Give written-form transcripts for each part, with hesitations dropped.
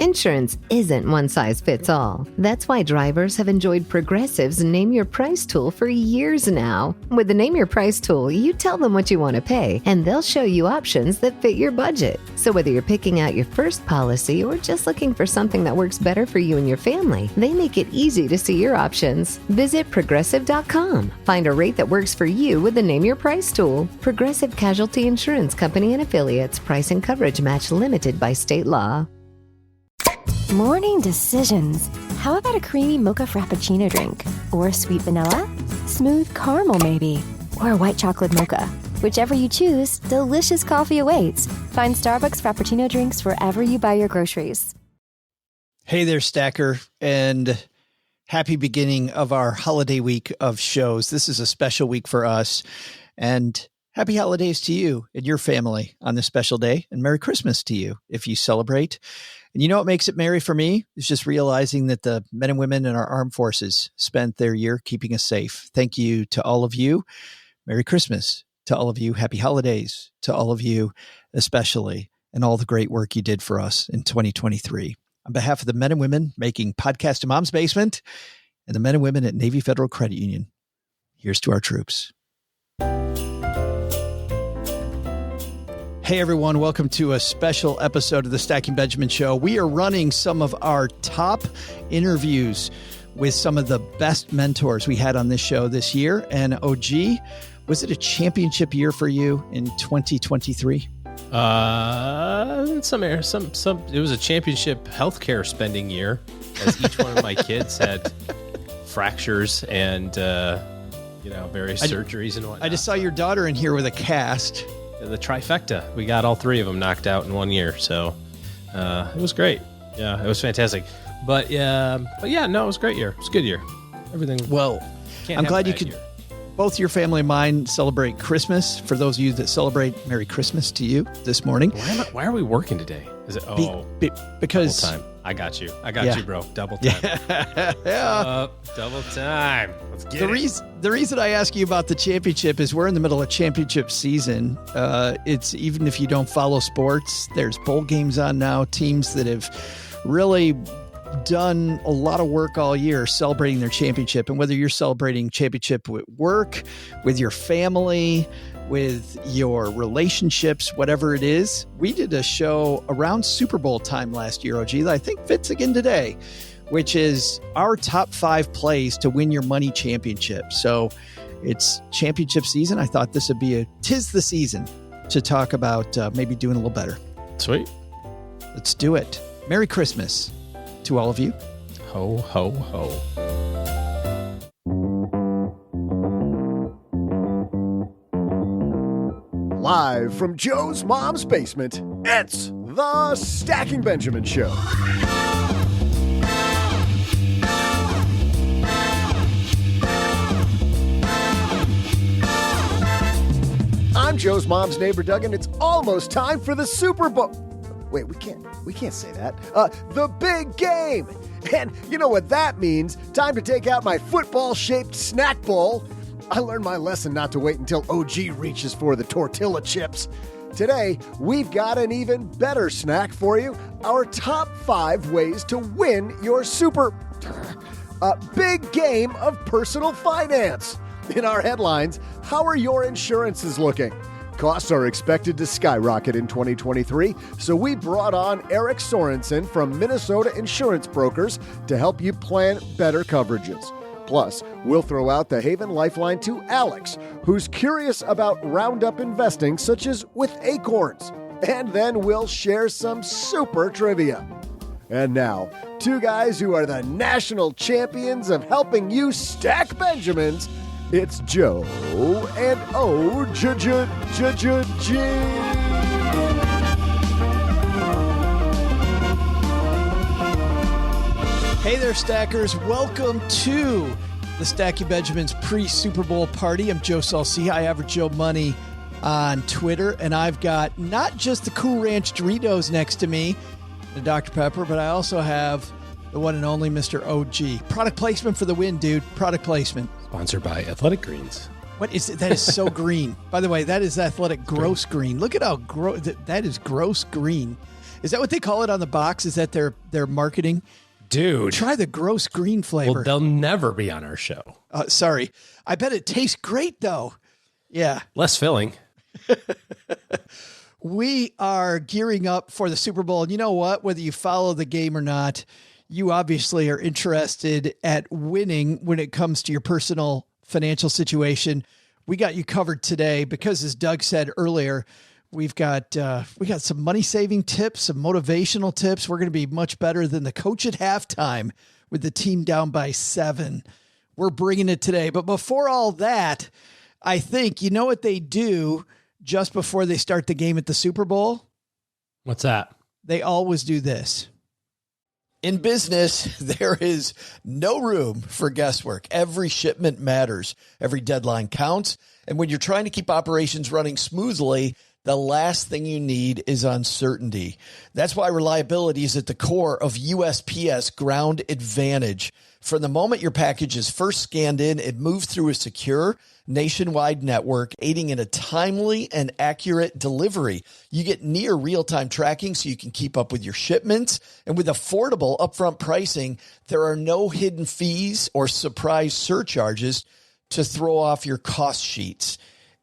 Insurance isn't one size fits all. That's why drivers have enjoyed Progressive's Name Your Price tool for years now. With the Name Your Price tool, you tell them what you want to pay, and they'll show you options that fit your budget. So whether you're picking out your first policy or just looking for something that works better for you and your family, they make it easy to see your options. Visit Progressive.com. Find a rate that works for you with the Name Your Price tool. Progressive Casualty Insurance Company and Affiliates. Price and coverage match limited by state law. Morning decisions. How about a creamy mocha frappuccino drink? Or sweet vanilla? Smooth caramel maybe? Or a white chocolate mocha? Whichever you choose, delicious coffee awaits. Find Starbucks Frappuccino drinks wherever you buy your groceries. Hey there, Stacker, and happy beginning of our holiday week of shows. This is a special week for us, and happy holidays to you and your family on this special day, and Merry Christmas to you if you celebrate. And you know what makes it merry for me is just realizing that the men and women in our armed forces spent their year keeping us safe. Thank you to all of you. Merry Christmas to all of you. Happy holidays to all of you, especially, and all the great work you did for us in 2023. On behalf of the men and women making Podcast in Mom's Basement and the men and women at Navy Federal Credit Union, here's to our troops. Hey everyone, welcome to a special episode of the Stacking Benjamin Show. We are running some of our top interviews with some of the best mentors we had on this show this year. And OG, was it a championship year for you in 2023? It was a championship healthcare spending year, as each one of my kids had fractures and various surgeries and whatnot. I just saw your daughter in here with a cast. The trifecta. We got all three of them knocked out in 1 year, so it was great. Yeah, it was fantastic. But no, it was a great year. It was a good year. Everything. Well, I'm glad you could. Both your family and mine celebrate Christmas. For those of you that celebrate, Merry Christmas to you this morning. Why are we working today? Is it because double time? I got you. I got you, bro. Double time. Yeah. Double time. Let's get it. The reason I ask you about the championship is we're in the middle of championship season. It's even if you don't follow sports, there's bowl games on now. Teams that have really done a lot of work all year celebrating their championship. And whether you're celebrating championship with work, with your family, with your relationships, whatever it is, we did a show around Super Bowl time last year, OG, that I think fits again today, which is our top 5 plays to win your money championship. So it's championship season. I thought this would be tis the season to talk about maybe doing a little better. Sweet. Let's do it. Merry Christmas to all of you. Ho, ho, ho. Live from Joe's mom's basement, it's the Stacking Benjamin Show. I'm Joe's mom's neighbor, Doug, and it's almost time for the Super Bowl. Wait, we can't say that. The big game. And you know what that means. Time to take out my football-shaped snack bowl. I learned my lesson not to wait until OG reaches for the tortilla chips. Today, we've got an even better snack for you. Our top 5 ways to win your big game of personal finance. In our headlines, how are your insurances looking? Costs are expected to skyrocket in 2023, so we brought on Eric Sorensen from Minnesota Insurance Brokers to help you plan better coverages. Plus, we'll throw out the Haven Lifeline to Alex, who's curious about roundup investing, such as with acorns. And then we'll share some super trivia. And now, 2 guys who are the national champions of helping you stack Benjamins. It's Joe and OG. Hey there, Stackers. Welcome to the Stacking Benjamins pre-Super Bowl party. I'm Joe Salcia. I average Joe Money on Twitter, and I've got not just the Cool Ranch Doritos next to me, the Dr. Pepper, but I also have the one and only Mr. OG. Product placement for the win, dude. Product placement. Sponsored by Athletic Greens. What is it? That is so green. By the way, that is Athletic Gross Green. Look at how that is gross green. Is that what they call it on the box? Is that their marketing? Dude. Try the gross green flavor. Well, they'll never be on our show. Sorry. I bet it tastes great, though. Yeah. Less filling. We are gearing up for the Super Bowl. And you know what? Whether you follow the game or not, you obviously are interested at winning when it comes to your personal financial situation. We got you covered today because, as Doug said earlier, we got some money saving tips, some motivational tips. We're going to be much better than the coach at halftime with the team down by 7. We're bringing it today. But before all that, I think, you know what they do just before they start the game at the Super Bowl? What's that? They always do this. In business, there is no room for guesswork. Every shipment matters. Every deadline counts. And when you're trying to keep operations running smoothly, the last thing you need is uncertainty. That's why reliability is at the core of USPS Ground Advantage. From the moment your package is first scanned in, it moves through a secure nationwide network, aiding in a timely and accurate delivery. You get near real-time tracking so you can keep up with your shipments. And with affordable upfront pricing, there are no hidden fees or surprise surcharges to throw off your cost sheets.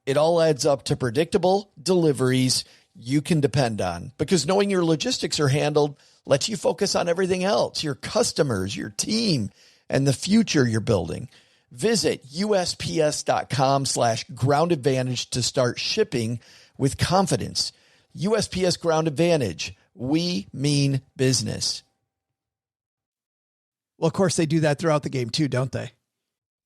It all adds up to predictable deliveries you can depend on, because knowing your logistics are handled lets you focus on everything else, your customers, your team, and the future you're building. Visit USPS.com/Ground Advantage to start shipping with confidence. USPS Ground Advantage. We mean business. Well, of course, they do that throughout the game too, don't they?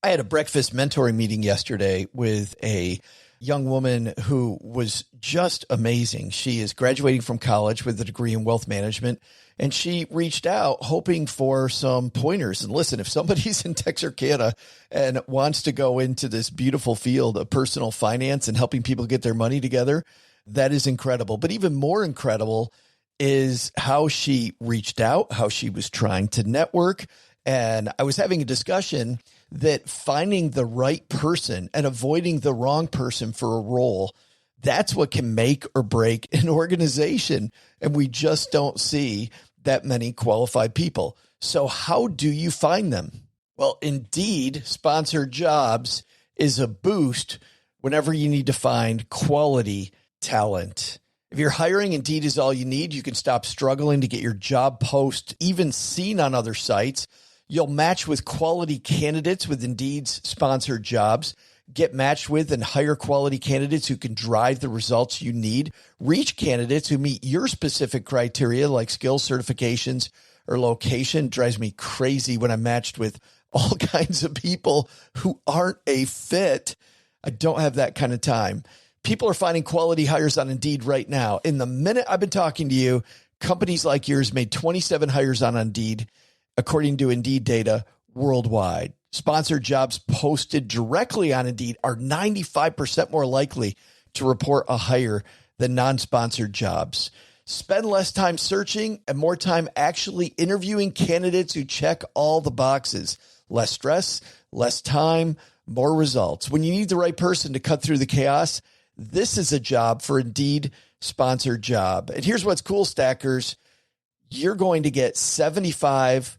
I had a breakfast mentoring meeting yesterday with a young woman who was just amazing. She is graduating from college with a degree in wealth management, and she reached out hoping for some pointers. And listen, if somebody's in Texarkana and wants to go into this beautiful field of personal finance and helping people get their money together, that is incredible. But even more incredible is how she reached out, how she was trying to network. And I was having a discussion that finding the right person and avoiding the wrong person for a role, that's what can make or break an organization. And we just don't see that many qualified people. So how do you find them? Well, Indeed sponsored jobs is a boost whenever you need to find quality talent. If you're hiring, Indeed is all you need. You can stop struggling to get your job post even seen on other sites. You'll match with quality candidates with Indeed's sponsored jobs. Get matched with and hire quality candidates who can drive the results you need. Reach candidates who meet your specific criteria like skills, certifications, or location. It drives me crazy when I'm matched with all kinds of people who aren't a fit. I don't have that kind of time. People are finding quality hires on Indeed right now. In the minute I've been talking to you, companies like yours made 27 hires on Indeed, according to Indeed data worldwide. Sponsored jobs posted directly on Indeed are 95% more likely to report a hire than non-sponsored jobs. Spend less time searching and more time actually interviewing candidates who check all the boxes. Less stress, less time, more results. When you need the right person to cut through the chaos, this is a job for Indeed sponsored job. And here's what's cool, Stackers. You're going to get $75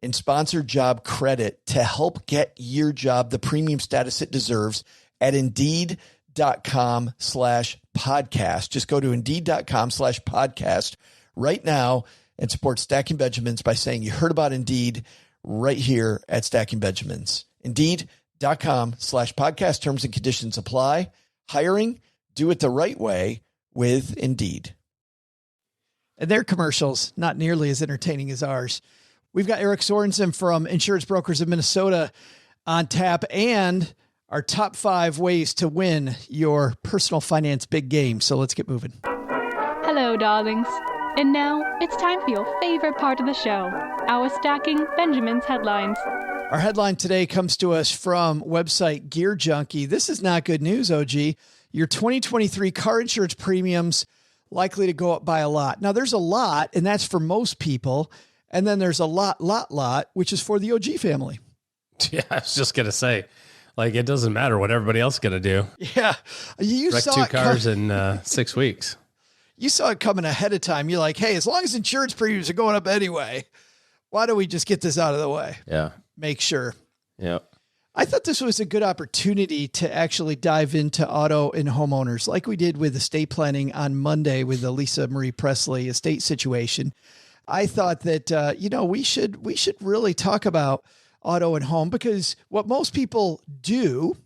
in sponsored job credit to help get your job the premium status it deserves at Indeed.com/podcast. Just go to Indeed.com/podcast right now and support Stacking Benjamins by saying you heard about Indeed right here at Stacking Benjamins. Indeed.com/podcast. Terms and conditions apply. Hiring, do it the right way with Indeed. And their commercials, not nearly as entertaining as ours. We've got Eric Sorensen from Insurance Brokers of Minnesota on tap, and our top 5 ways to win your personal finance big game. So let's get moving. Hello, darlings. And now it's time for your favorite part of the show, our Stacking Benjamins headlines. Our headline today comes to us from website Gear Junkie. This is not good news, OG. Your 2023 car insurance premiums likely to go up by a lot. Now, there's a lot, and that's for most people. And then there's a lot, which is for the OG family. Yeah, I was just going to say, like, it doesn't matter what everybody else is going to do. Yeah. You wreck saw 2 cars in 6 weeks. You saw it coming ahead of time. You're like, hey, as long as insurance premiums are going up anyway, why don't we just get this out of the way? Yeah. Make sure. Yeah. I thought this was a good opportunity to actually dive into auto and homeowners like we did with estate planning on Monday with the Lisa Marie Presley estate situation. I thought that, we should really talk about auto and home, because what most people do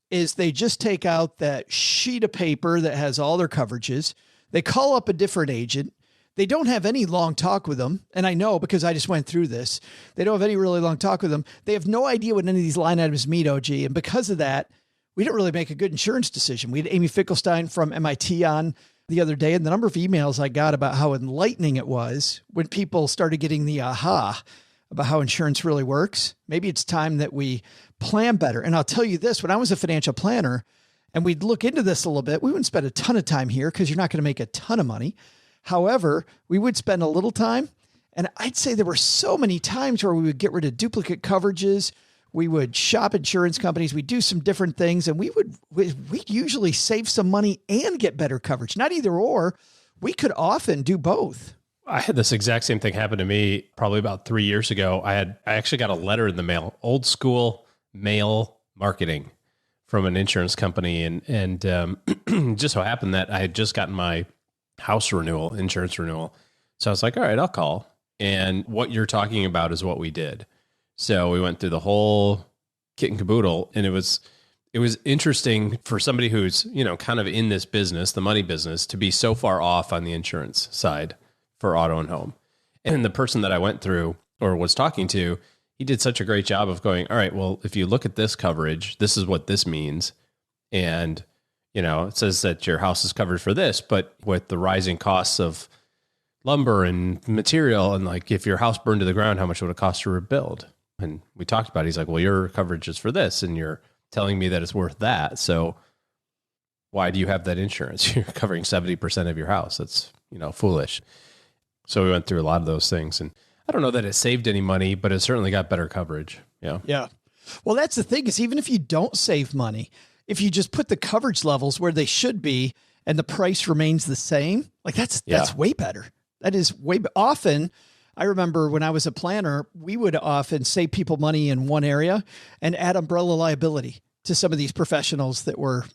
is they just take out that sheet of paper that has all their coverages. They call up a different agent. They don't have any long talk with them. And I know because I just went through this. They don't have any really long talk with them. They have no idea what any of these line items mean, OG. And because of that, we didn't really make a good insurance decision. We had Amy Finkelstein from MIT on the other day, and the number of emails I got about how enlightening it was when people started getting the aha about how insurance really works. Maybe it's time that we plan better. And I'll tell you this, when I was a financial planner and we'd look into this a little bit, we wouldn't spend a ton of time here because you're not going to make a ton of money. However, we would spend a little time, and I'd say there were so many times where we would get rid of duplicate coverages. We would shop insurance companies. We'd do some different things, and we'd usually save some money and get better coverage. Not either or. We could often do both. I had this exact same thing happen to me probably about 3 years ago. I actually got a letter in the mail, old school mail marketing from an insurance company, and just so happened that I had just gotten my house renewal, insurance renewal. So I was like, all right, I'll call. And what you're talking about is what we did. So we went through the whole kit and caboodle, and it was interesting for somebody who's, kind of in this business, the money business, to be so far off on the insurance side for auto and home. And the person that I went through or was talking to, he did such a great job of going, all right, well, if you look at this coverage, this is what this means. And it says that your house is covered for this, but with the rising costs of lumber and material, and like if your house burned to the ground, how much would it cost to rebuild? And we talked about it. He's like, well, your coverage is for this, and you're telling me that it's worth that. So why do you have that insurance? You're covering 70% of your house. That's, foolish. So we went through a lot of those things, and I don't know that it saved any money, but it certainly got better coverage. Yeah. Yeah. Well, that's the thing, is even if you don't save money, if you just put the coverage levels where they should be and the price remains the same, like that's way better. That is often. I remember when I was a planner, we would often save people money in one area and add umbrella liability to some of these professionals that were,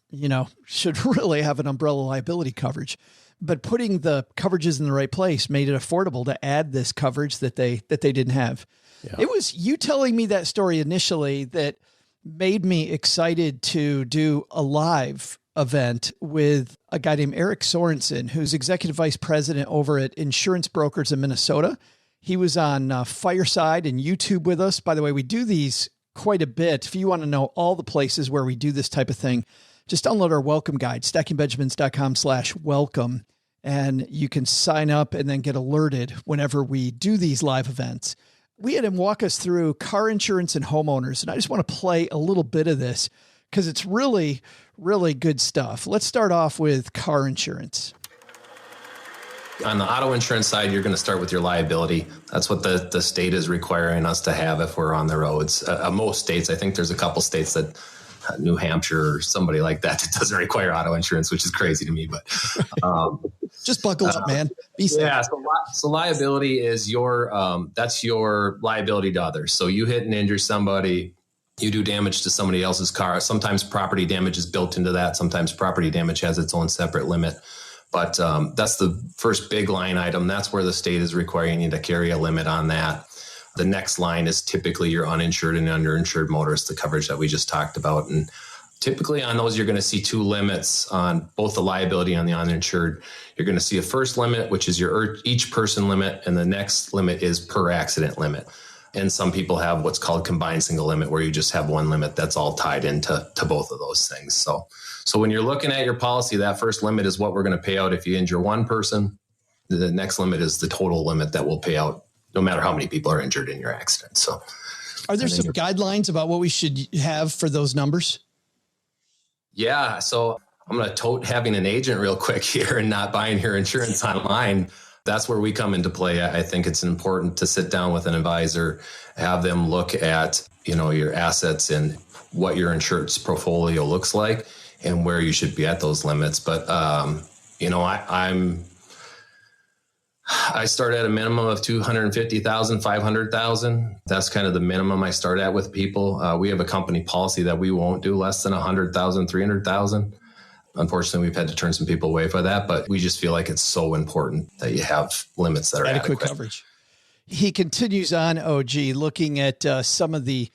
should really have an umbrella liability coverage. But putting the coverages in the right place made it affordable to add this coverage that they didn't have. Yeah. It was you telling me that story initially that made me excited to do a live event with a guy named Eric Sorensen, who's executive vice president over at Insurance Brokers in Minnesota. He was on Fireside and YouTube with us. By the way, we do these quite a bit. If you want to know all the places where we do this type of thing, just download our welcome guide, stackingbenjamins.com/welcome. And you can sign up and then get alerted whenever we do these live events. We had him walk us through car insurance and homeowners. And I just want to play a little bit of this because it's really, really good stuff. Let's start off with car insurance. On the auto insurance side, you're going to start with your liability. That's what the state is requiring us to have if we're on the roads. Most states, I think there's a couple states that, New Hampshire or somebody like that doesn't require auto insurance, which is crazy to me. But just buckle up, man. Be safe. Yeah. So liability is that's your liability to others. So you hit and injure somebody, you do damage to somebody else's car. Sometimes property damage is built into that. Sometimes property damage has its own separate limit. But that's the first big line item. That's where the state is requiring you to carry a limit on that. The next line is typically your uninsured and underinsured motorists, the coverage that we just talked about. And typically on those, you're going to see two limits on both the liability and the uninsured. You're going to see a first limit, which is your each person limit, and the next limit is per accident limit. And some people have what's called combined single limit, where you just have one limit that's all tied into both of those things. So when you're looking at your policy, that first limit is what we're going to pay out if you injure one person. The next limit is the total limit that will pay out no matter how many people are injured in your accident. So are there some guidelines about what we should have for those numbers? Yeah. So I'm going to tote having an agent real quick here and not buying your insurance online. That's where we come into play. I think it's important to sit down with an advisor, have them look at, your assets and what your insurance portfolio looks like and where you should be at those limits. But I start at a minimum of 250,000, 500,000. That's kind of the minimum I start at with people. We have a company policy that we won't do less than 100,000, 300,000. Unfortunately, we've had to turn some people away for that, but we just feel like it's so important that you have limits that are adequate coverage. He continues on, OG, looking at some of the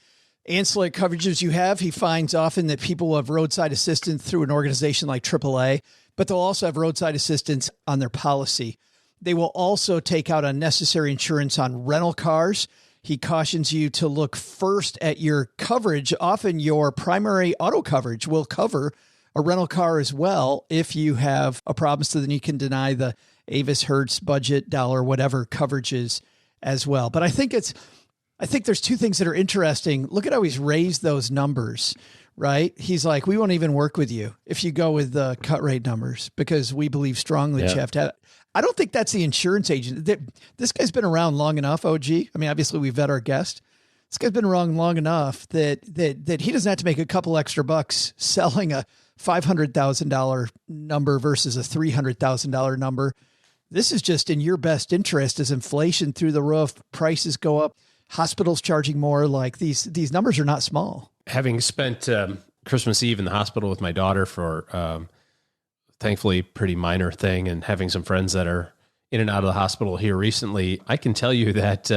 ancillary coverages you have. He finds often that people will have roadside assistance through an organization like AAA, but they'll also have roadside assistance on their policy. They will also take out unnecessary insurance on rental cars. He cautions you to look first at your coverage. Often your primary auto coverage will cover a rental car as well if you have a problem, so then you can deny the Avis, Hertz, budget, dollar, whatever coverages as well. But I think there's two things that are interesting. Look at how he's raised those numbers, right? He's like, we won't even work with you if you go with the cut rate numbers because we believe strongly that you have to have. I don't think that's the insurance agent. This guy's been around long enough, OG. I mean, obviously we vet our guest. This guy's been around long enough that he doesn't have to make a couple extra bucks selling a $500,000 number versus a $300,000 number. This is just in your best interest as inflation through the roof, prices go up, hospitals charging more. Like these numbers are not small. Having spent Christmas Eve in the hospital with my daughter for thankfully pretty minor thing, and having some friends that are in and out of the hospital here recently, I can tell you that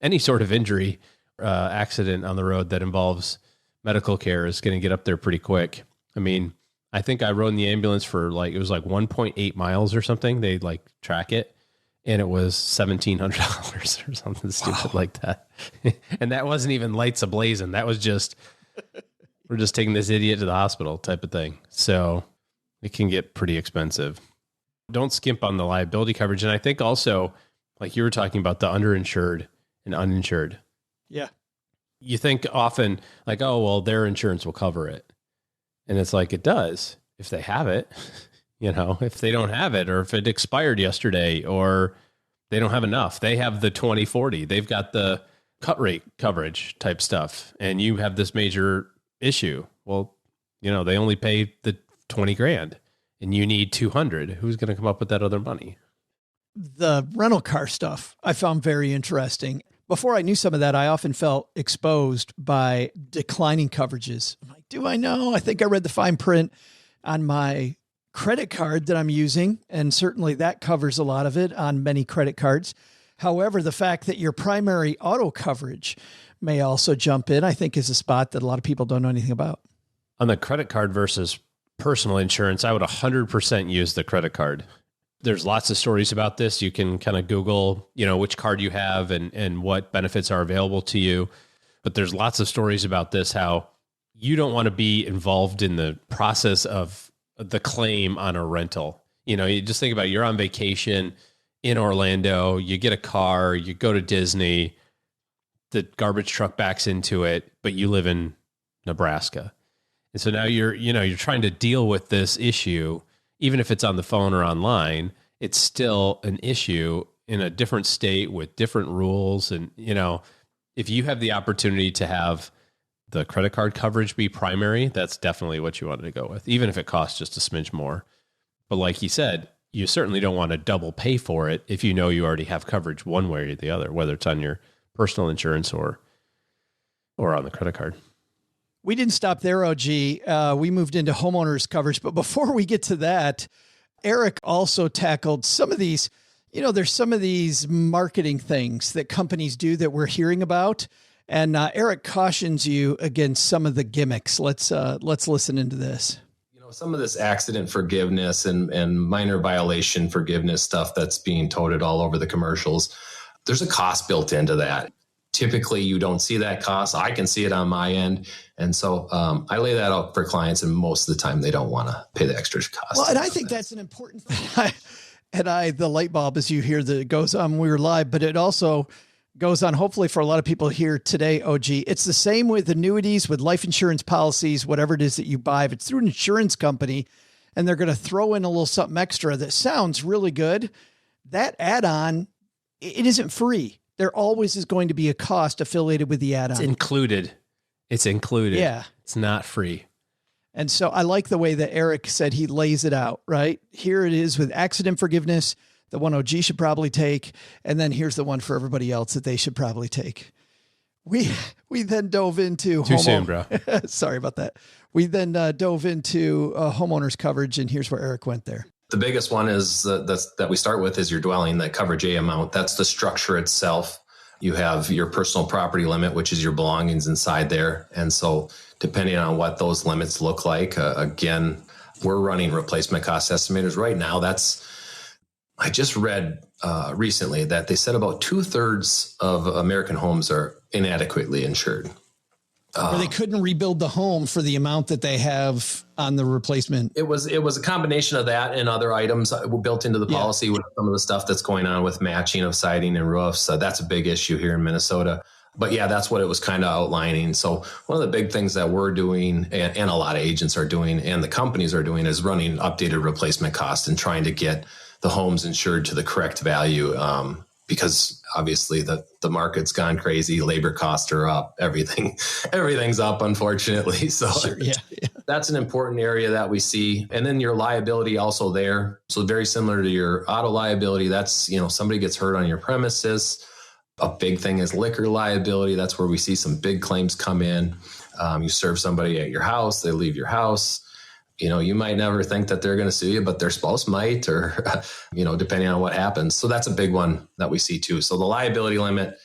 any sort of injury, accident on the road that involves medical care is going to get up there pretty quick. I mean, I think I rode in the ambulance for it was like 1.8 miles or something. They track it, and it was $1,700 or something stupid like that. And that wasn't even lights ablazing. That was just, we're just taking this idiot to the hospital type of thing. So it can get pretty expensive. Don't skimp on the liability coverage. And I think also, like you were talking about, the underinsured and uninsured. Yeah. You think often like, oh, well, their insurance will cover it. And it's like, it does if they have it. If they don't have it, or if it expired yesterday, or they don't have enough, they have the 2040, they've got the cut rate coverage type stuff. And you have this major issue. Well, they only pay the 20 grand and you need 200. Who's going to come up with that other money? The rental car stuff I found very interesting. Before I knew some of that, I often felt exposed by declining coverages. I'm like, do I know? I think I read the fine print on my credit card that I'm using, and certainly that covers a lot of it on many credit cards. However, the fact that your primary auto coverage may also jump in, I think, is a spot that a lot of people don't know anything about. On the credit card versus personal insurance, I would 100% use the credit card. There's lots of stories about this. You can kind of Google, which card you have and what benefits are available to you. But there's lots of stories about this, how you don't want to be involved in the process of the claim on a rental. You just think about it. You're on vacation in Orlando, you get a car, you go to Disney, the garbage truck backs into it, but you live in Nebraska. And so now you're trying to deal with this issue, even if it's on the phone or online, it's still an issue in a different state with different rules. And, if you have the opportunity to have the credit card coverage be primary, that's definitely what you wanted to go with, even if it costs just a smidge more. But like he said, you certainly don't want to double pay for it if you know you already have coverage one way or the other, whether it's on your personal insurance or on the credit card. We didn't stop there, OG. We moved into homeowners coverage. But before we get to that, Eric also tackled some of these, there's some of these marketing things that companies do that we're hearing about. And Eric cautions you against some of the gimmicks. Let's listen into this. Some of this accident forgiveness and minor violation forgiveness stuff that's being touted all over the commercials, there's a cost built into that. Typically, you don't see that cost. I can see it on my end. And so I lay that out for clients, and most of the time they don't want to pay the extra cost. Well, and I think that's an important thing. The light bulb, as you hear, that goes on, we're live, but it also goes on, hopefully for a lot of people here today, OG. It's the same with annuities, with life insurance policies, whatever it is that you buy. If it's through an insurance company and they're going to throw in a little something extra that sounds really good, that add-on, it isn't free. There always is going to be a cost affiliated with the add-on. It's included. Yeah. It's not free. And so I like the way that Eric said he lays it out, right? Here it is with accident forgiveness, the one OG should probably take. And then here's the one for everybody else that they should probably take. We then dove into Too soon, bro. Sorry about that. We then dove into homeowners coverage, and here's where Eric went there. The biggest one is that we start with is your dwelling, that coverage A amount. That's the structure itself. You have your personal property limit, which is your belongings inside there. And so depending on what those limits look like, again, we're running replacement cost estimators right now. I just read recently that they said about 2/3 of American homes are inadequately insured. Or they couldn't rebuild the home for the amount that they have on the replacement. It was a combination of that and other items built into the policy with some of the stuff that's going on with matching of siding and roofs. That's a big issue here in Minnesota. But yeah, that's what it was kind of outlining. So one of the big things that we're doing and a lot of agents are doing and the companies are doing is running updated replacement costs and trying to get the homes insured to the correct value. Because obviously the market's gone crazy, labor costs are up, everything's up, unfortunately. So that's an important area that we see. And then your liability also there. So very similar to your auto liability, that's, somebody gets hurt on your premises. A big thing is liquor liability. That's where we see some big claims come in. You serve somebody at your house, they leave your house. You might never think that they're going to sue you, but their spouse might, or, depending on what happens. So that's a big one that we see too. So the liability limit,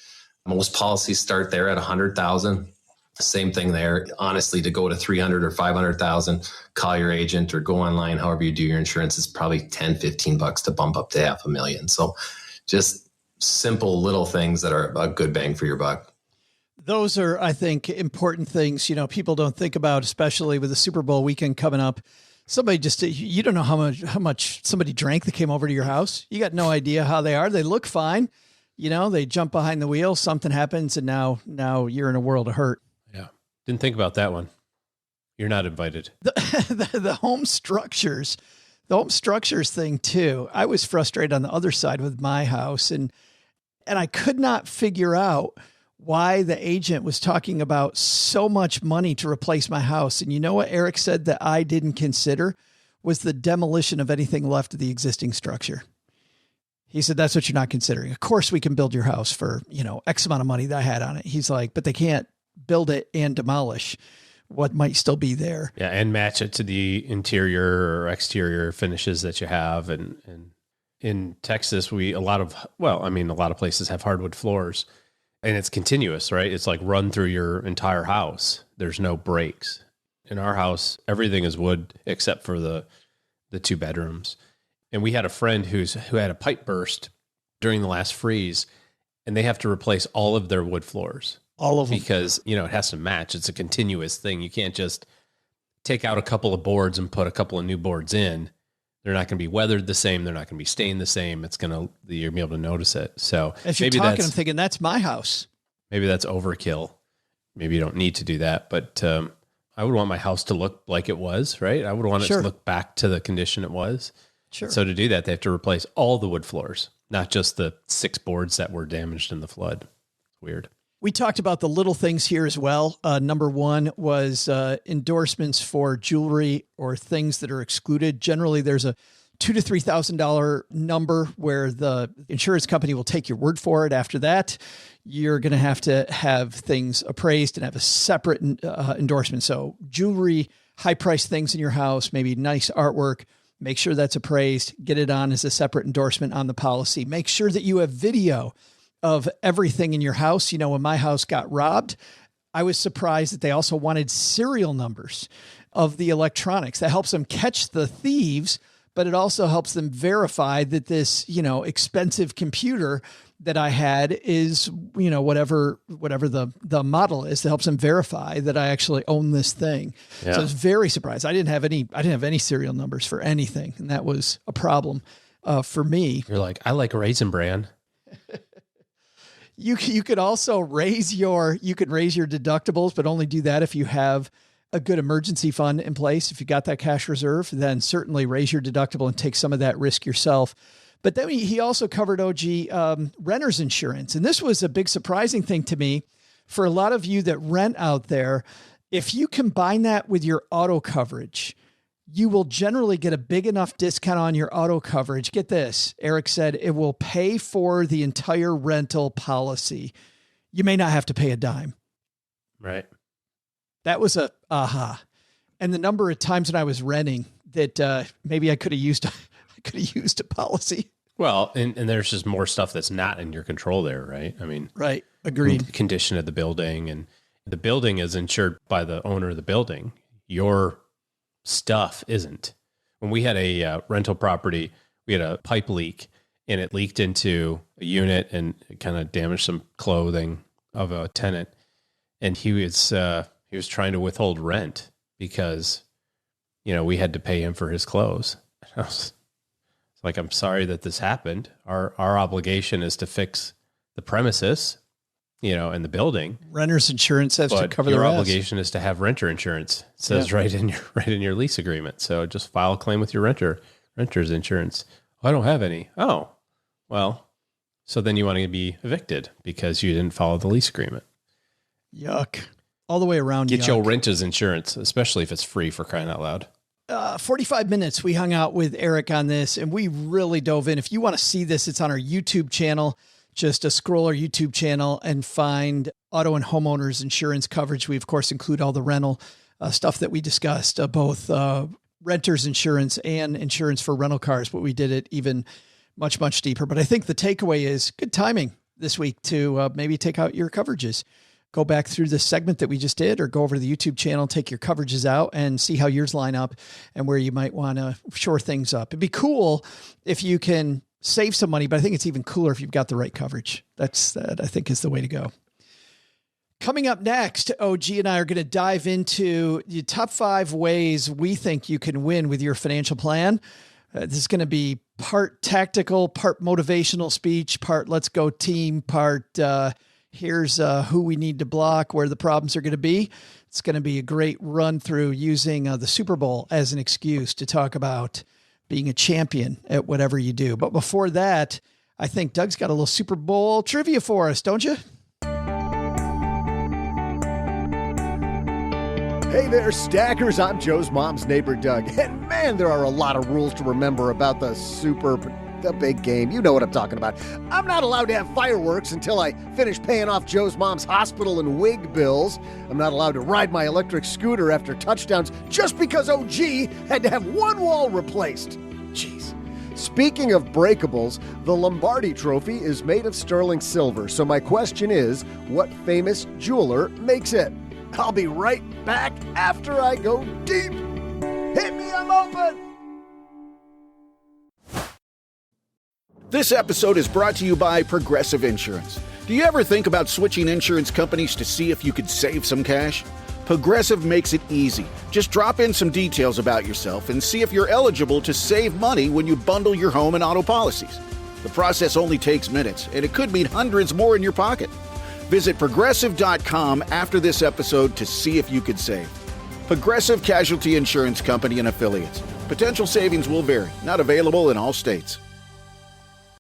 most policies start there at 100,000. Same thing there. Honestly, to go to 300 or 500,000, call your agent or go online. However you do your insurance, it's probably $10-15 to bump up to $500,000. So just simple little things that are a good bang for your buck. Those are, I think, important things, people don't think about, especially with the Super Bowl weekend coming up. Somebody you don't know how much somebody drank that came over to your house. You got no idea how they are. They look fine. They jump behind the wheel, something happens, and now you're in a world of hurt. Yeah. Didn't think about that one. You're not invited. The home structures thing too. I was frustrated on the other side with my house and I could not figure out why the agent was talking about so much money to replace my house. And you know what Eric said that I didn't consider was the demolition of anything left of the existing structure. He said, that's what you're not considering. Of course we can build your house for, X amount of money that I had on it. He's like, but they can't build it and demolish what might still be there. Yeah. And match it to the interior or exterior finishes that you have. And in Texas, a lot of places have hardwood floors. And it's continuous, right? It's like run through your entire house. There's no breaks. In our house, everything is wood except for the 2 bedrooms. And we had a friend who had a pipe burst during the last freeze, and they have to replace all of their wood floors. All of them. Because, it has to match. It's a continuous thing. You can't just take out a couple of boards and put a couple of new boards in. They're not going to be weathered the same. They're not going to be stained the same. You're going to be able to notice it. So as you're talking, I'm thinking that's my house. Maybe that's overkill. Maybe you don't need to do that. But I would want my house to look like it was, right? I would want it to look back to the condition it was. Sure. So to do that, they have to replace all the wood floors, not just the 6 boards that were damaged in the flood. Weird. We talked about the little things here as well. Number one was endorsements for jewelry or things that are excluded. Generally, there's a $2,000 to $3,000 number where the insurance company will take your word for it. After that, you're going to have things appraised and have a separate endorsement. So jewelry, high-priced things in your house, maybe nice artwork, make sure that's appraised, get it on as a separate endorsement on the policy. Make sure that you have video of everything in your house. When my house got robbed, I was surprised that they also wanted serial numbers of the electronics. That helps them catch the thieves, but it also helps them verify that this, expensive computer that I had is, whatever the model is, that helps them verify that I actually own this thing. Yeah. So I was very surprised. I didn't have any serial numbers for anything. And that was a problem for me. You're like, I like Raisin Bran. You could also raise your deductibles, but only do that if you have a good emergency fund in place. If you got that cash reserve, then certainly raise your deductible and take some of that risk yourself. But then he also covered renter's insurance. And this was a big surprising thing to me for a lot of you that rent out there. If you combine that with your auto coverage, you will generally get a big enough discount on your auto coverage. Get this. Eric said it will pay for the entire rental policy. You may not have to pay a dime. Right. That was a aha. And the number of times when I was renting that maybe I could have used a policy. Well, and there's just more stuff that's not in your control there, right? I mean, right. Agreed. The condition of the building, and the building is insured by the owner of the building. Your stuff isn't. When we had a rental property, we had a pipe leak, and it leaked into a unit and it kind of damaged some clothing of a tenant. And he was trying to withhold rent because, we had to pay him for his clothes. I was like, I'm sorry that this happened. Our obligation is to fix the premises, and the building. Renter's insurance has to cover the rest. rest. Your obligation is to have renter insurance. It says right in your lease agreement. So just file a claim with your renter's insurance. I don't have any. Oh, well, so then you want to be evicted because you didn't follow the lease agreement. Yuck. All the way around. Get your renter's insurance, especially if it's free, for crying out loud. 45 minutes we hung out with Eric on this, and we really dove in. If you want to see this, it's on our YouTube channel. Just scroll our YouTube channel and find auto and homeowners insurance coverage. We, of course, include all the rental stuff that we discussed, both renter's insurance and insurance for rental cars, but we did it even much, much deeper. But I think the takeaway is good timing this week to maybe take out your coverages. Go back through the segment that we just did, or go over to the YouTube channel, take your coverages out and see how yours line up and where you might want to shore things up. It'd be cool if you can save some money, but I think it's even cooler if you've got the right coverage. That I think is the way to go. Coming up next, OG and I are going to dive into the top 5 ways we think you can win with your financial plan. This is going to be part tactical, part motivational speech, part let's go team, part here's who we need to block, where the problems are going to be. It's going to be a great run through using the Super Bowl as an excuse to talk about being a champion at whatever you do. But before that, I think Doug's got a little Super Bowl trivia for us, don't you? Hey there, Stackers. I'm Joe's mom's neighbor, Doug. And man, there are a lot of rules to remember about the big game. You know what I'm talking about. I'm not allowed to have fireworks until I finish paying off Joe's mom's hospital and wig bills. I'm not allowed to ride my electric scooter after touchdowns just because OG had to have one wall replaced. Jeez. Speaking of breakables, the Lombardi Trophy is made of sterling silver. So my question is, what famous jeweler makes it? I'll be right back after I go deep. Hit me, I'm open. This episode is brought to you by Progressive Insurance. Do you ever think about switching insurance companies to see if you could save some cash? Progressive makes it easy. Just drop in some details about yourself and see if you're eligible to save money when you bundle your home and auto policies. The process only takes minutes, and it could mean hundreds more in your pocket. Visit Progressive.com after this episode to see if you could save. Progressive Casualty Insurance Company and Affiliates. Potential savings will vary. Not available in all states.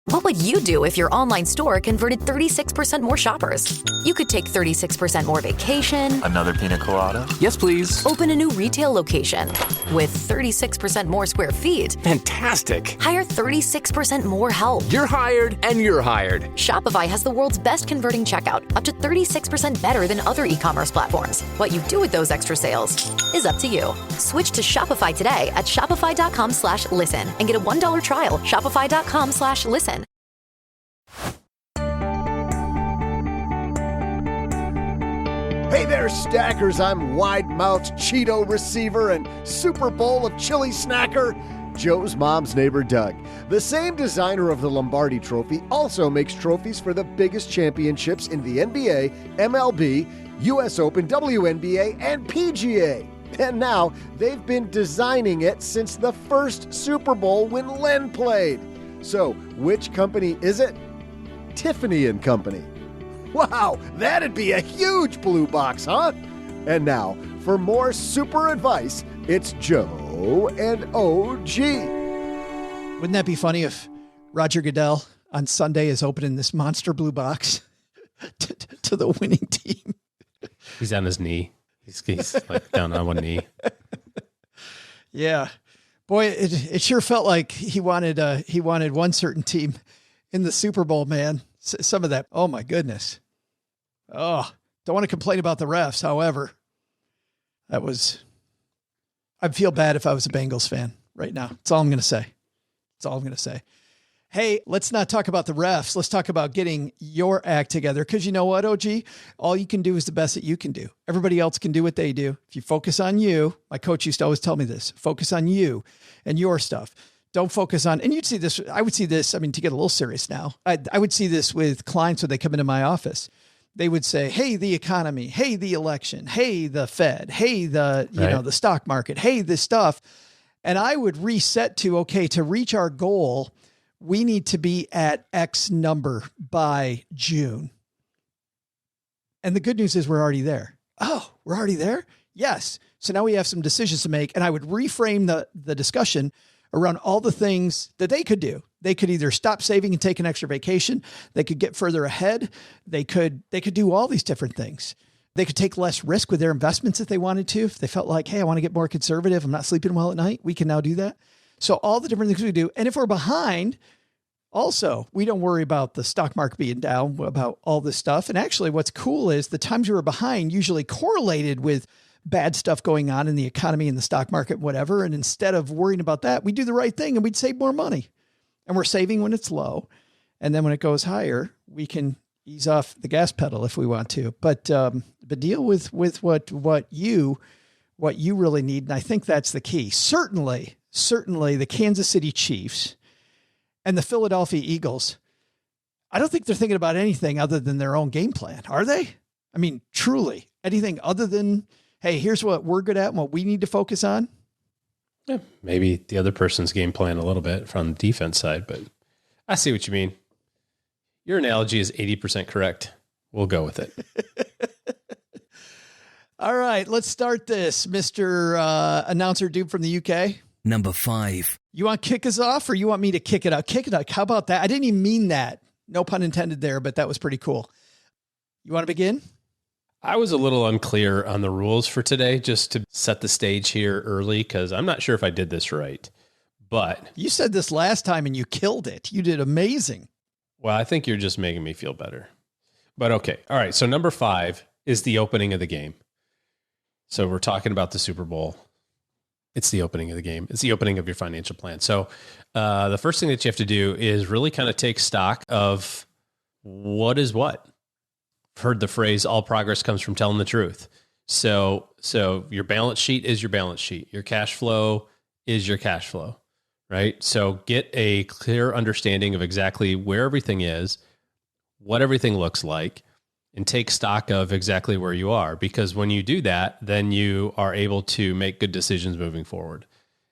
What would you do if your online store converted 36% more shoppers? You could take 36% more vacation. Another pina colada? Yes, please. Open a new retail location with 36% more square feet. Fantastic. Hire 36% more help. You're hired and you're hired. Shopify has the world's best converting checkout, up to 36% better than other e-commerce platforms. What you do with those extra sales is up to you. Switch to Shopify today at shopify.com/listen and get a $1 trial. Shopify.com/listen. Hey there, Stackers. I'm wide-mouthed Cheeto receiver and Super Bowl of chili snacker, Joe's mom's neighbor, Doug. The same designer of the Lombardi Trophy also makes trophies for the biggest championships in the NBA, MLB, US Open, WNBA, and PGA. And now they've been designing it since the first Super Bowl when Len played. So, which company is it? Tiffany & Company. Wow, that'd be a huge blue box, huh? And now, for more super advice, it's Joe and OG. Wouldn't that be funny if Roger Goodell on Sunday is opening this monster blue box to the winning team? He's on his knee. He's like down on one knee. Yeah. Boy, it sure felt like he wanted one certain team in the Super Bowl, man. Some of that. Oh my goodness. Oh, don't want to complain about the refs. However, I'd feel bad if I was a Bengals fan right now. That's all I'm going to say. Hey, let's not talk about the refs. Let's talk about getting your act together. Because you know what, OG? All you can do is the best that you can do. Everybody else can do what they do. If you focus on you, my coach used to always tell me this, focus on you and your stuff. Don't focus on, and you'd see this, I would see this, I mean, to get a little serious now, I would see this with clients when they come into my office. They would say, hey, the economy, hey, the election, hey, the Fed, hey, the stock market, hey, this stuff. And I would reset to, okay, to reach our goal, we need to be at X number by June. And the good news is we're already there. Oh, we're already there? Yes. So now we have some decisions to make. And I would reframe the discussion around all the things that they could do. They could either stop saving and take an extra vacation. They could get further ahead. They could do all these different things. They could take less risk with their investments if they wanted to. If they felt like, hey, I want to get more conservative, I'm not sleeping well at night, we can now do that. So all the different things we do. And if we're behind, also, we don't worry about the stock market being down, about all this stuff. And actually what's cool is the times we were behind usually correlated with bad stuff going on in the economy and the stock market, whatever. And instead of worrying about that, we do the right thing and we'd save more money. And we're saving when it's low. And then when it goes higher, we can ease off the gas pedal if we want to. But deal with what you really need. And I think that's the key. Certainly the Kansas City Chiefs and the Philadelphia Eagles, I don't think they're thinking about anything other than their own game plan, are they? I mean, truly, anything other than, hey, here's what we're good at and what we need to focus on? Yeah, maybe the other person's game plan a little bit from the defense side, but I see what you mean. Your analogy is 80% correct. We'll go with it. All right, let's start this, Mr. Announcer dude from the UK. Number 5. You want to kick us off or you want me to kick it up? Kick it up. How about that? I didn't even mean that. No pun intended there, but that was pretty cool. You want to begin? I was a little unclear on the rules for today, just to set the stage here early, because I'm not sure if I did this right. But you said this last time and you killed it. You did amazing. Well, I think you're just making me feel better. But okay. All right. So number 5 is the opening of the game. So we're talking about the Super Bowl. It's the opening of the game. It's the opening of your financial plan. So the first thing that you have to do is really kind of take stock of what is what. I've heard the phrase, all progress comes from telling the truth. So your balance sheet is your balance sheet. Your cash flow is your cash flow, right? So get a clear understanding of exactly where everything is, what everything looks like, and take stock of exactly where you are. Because when you do that, then you are able to make good decisions moving forward.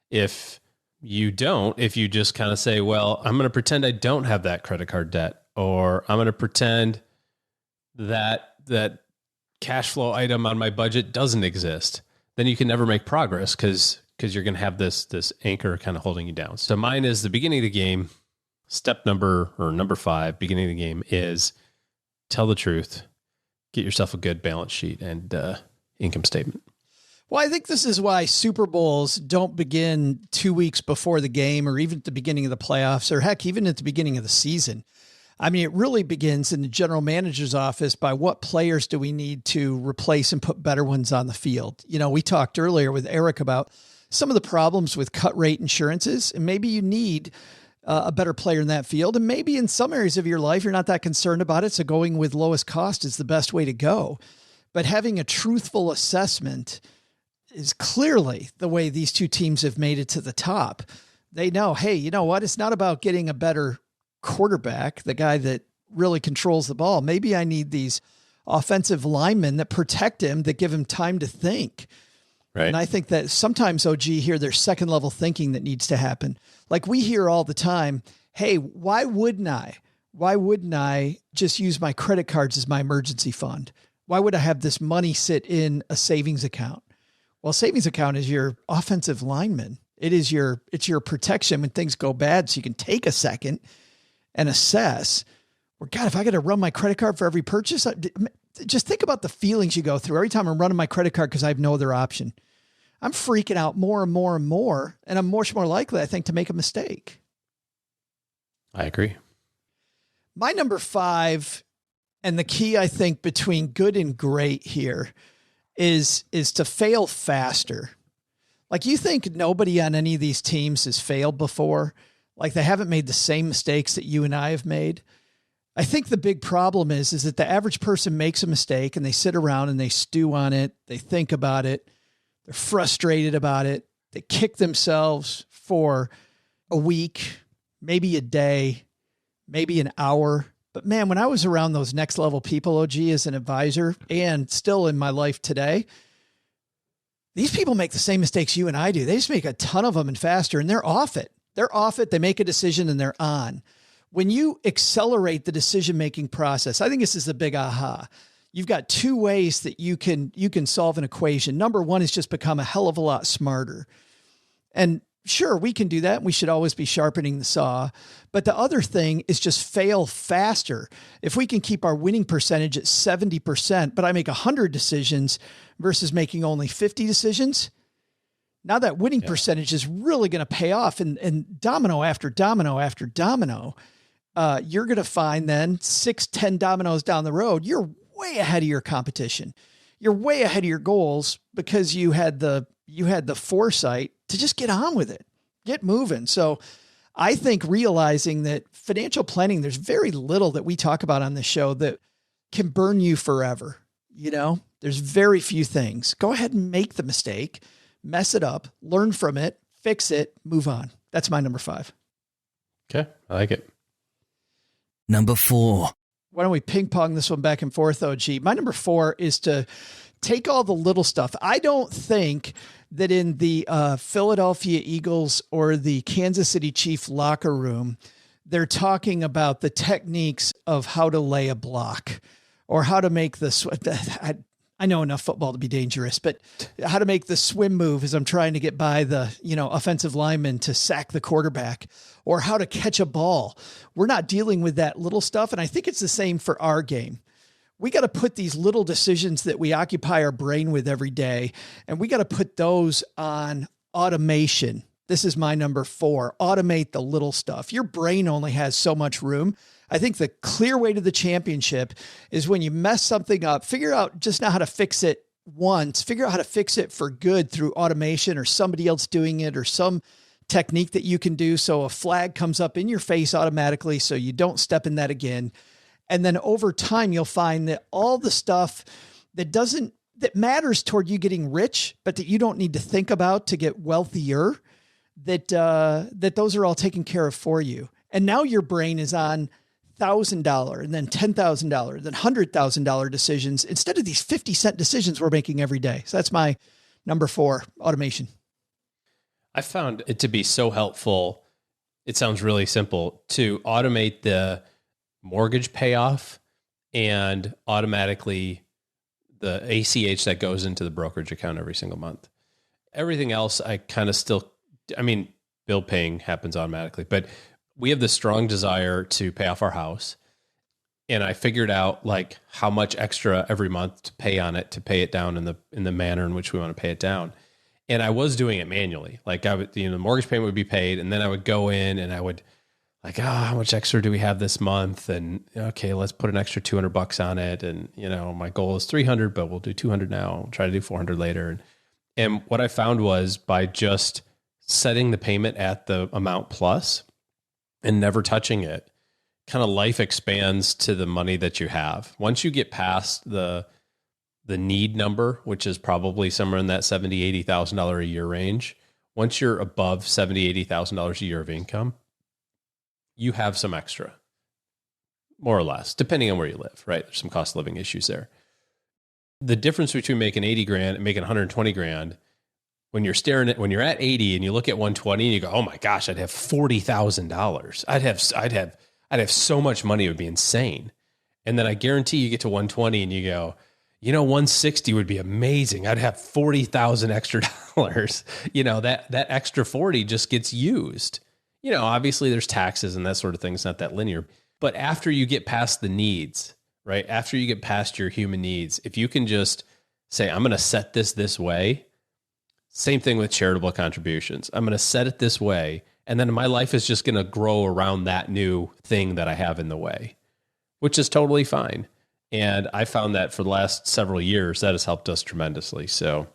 If you don't, if you just kind of say, well, I'm going to pretend I don't have that credit card debt, or I'm going to pretend that cash flow item on my budget doesn't exist, then you can never make progress because you're going to have this anchor kind of holding you down. So mine is the beginning of the game. Step number 5, beginning of the game, is tell the truth, get yourself a good balance sheet and income statement. Well, I think this is why Super Bowls don't begin 2 weeks before the game or even at the beginning of the playoffs or heck, even at the beginning of the season. I mean, it really begins in the general manager's office by what players do we need to replace and put better ones on the field. You know, we talked earlier with Eric about some of the problems with cut rate insurances, and maybe you need a better player in that field. And maybe in some areas of your life, you're not that concerned about it. So going with lowest cost is the best way to go. But having a truthful assessment is clearly the way these two teams have made it to the top. They know, hey, you know what? It's not about getting a better quarterback, the guy that really controls the ball. Maybe I need these offensive linemen that protect him, that give him time to think. Right. And I think that sometimes, OG, here, there's second level thinking that needs to happen. Like we hear all the time, hey, why wouldn't I just use my credit cards as my emergency fund? Why would I have this money sit in a savings account? Well, savings account is your offensive lineman. It's your protection when things go bad. So you can take a second and assess, well, God, if I got to run my credit card for every purchase, just think about the feelings you go through every time I'm running my credit card because I have no other option. I'm freaking out more and more and more, and I'm much more likely, I think, to make a mistake. I agree. My number 5, and the key, I think, between good and great here is to fail faster. Like, you think nobody on any of these teams has failed before? Like, they haven't made the same mistakes that you and I have made? I think the big problem is that the average person makes a mistake and they sit around and they stew on it. They think about it. They're frustrated about it. They kick themselves for a week, maybe a day, maybe an hour. But man, when I was around those next level people, OG, as an advisor and still in my life today, these people make the same mistakes you and I do. They just make a ton of them and faster, and they're off it. They're off it. They make a decision and they're on. When you accelerate the decision-making process, I think this is the big aha. You've got 2 ways that you can solve an equation. Number 1 is just become a hell of a lot smarter. And sure, we can do that. And we should always be sharpening the saw. But the other thing is just fail faster. If we can keep our winning percentage at 70%, but I make 100 decisions versus making only 50 decisions, now that winning percentage is really going to pay off. And domino after domino after domino, you're going to find then 6, 10 dominoes down the road, you're way ahead of your competition. You're way ahead of your goals because you had the foresight to just get on with it, get moving. So I think realizing that financial planning, there's very little that we talk about on this show that can burn you forever. You know, there's very few things. Go ahead and make the mistake, mess it up, learn from it, fix it, move on. That's my number 5. Okay. I like it. Number 4. Why don't we ping pong this one back and forth, OG? My number 4 is to take all the little stuff. I don't think that in the Philadelphia Eagles or the Kansas City Chiefs locker room, they're talking about the techniques of how to lay a block or how to make the I know enough football to be dangerous, but how to make the swim move as I'm trying to get by the, offensive lineman to sack the quarterback, or how to catch a ball. We're not dealing with that little stuff. And I think it's the same for our game. We got to put these little decisions that we occupy our brain with every day, and we got to put those on automation. This is my number 4, automate the little stuff. Your brain only has so much room. I think the clear way to the championship is when you mess something up, figure out just not how to fix it once, figure out how to fix it for good through automation or somebody else doing it or some technique that you can do. So a flag comes up in your face automatically, so you don't step in that again. And then over time, you'll find that all the stuff that matters toward you getting rich, but that you don't need to think about to get wealthier, that those are all taken care of for you. And now your brain is on $1,000 and then $10,000, then $100,000 decisions instead of these 50-cent decisions we're making every day. So that's my number 4, automation. I found it to be so helpful. It sounds really simple to automate the mortgage payoff and automatically the ACH that goes into the brokerage account every single month. Everything else, I kind of bill paying happens automatically, but we have this strong desire to pay off our house. And I figured out like how much extra every month to pay on it, to pay it down in the manner in which we want to pay it down. And I was doing it manually. Like I would, the mortgage payment would be paid, and then I would go in and I would like, how much extra do we have this month? And okay, let's put an extra $200 on it. And my goal is 300, but we'll do 200 now. We'll try to do 400 later. And what I found was by just setting the payment at the amount plus and never touching it, kind of life expands to the money that you have. Once you get past the need number, which is probably somewhere in that $70,000, $80,000 a year range, once you're above $70,000, $80,000 a year of income, you have some extra, more or less, depending on where you live, right? There's some cost of living issues there. The difference between making 80 grand and making 120 grand, when you're at 80 and you look at 120 and you go, oh my gosh, I'd have $40,000. I'd have so much money. It would be insane. And then I guarantee you get to 120 and you go, 160 would be amazing. I'd have 40,000 extra dollars. That extra 40 just gets used. Obviously there's taxes and that sort of thing. It's not that linear, but after you get past the needs, right? After you get past your human needs, if you can just say, I'm going to set this way, same thing with charitable contributions. I'm going to set it this way, and then my life is just going to grow around that new thing that I have in the way, which is totally fine. And I found that for the last several years, that has helped us tremendously. So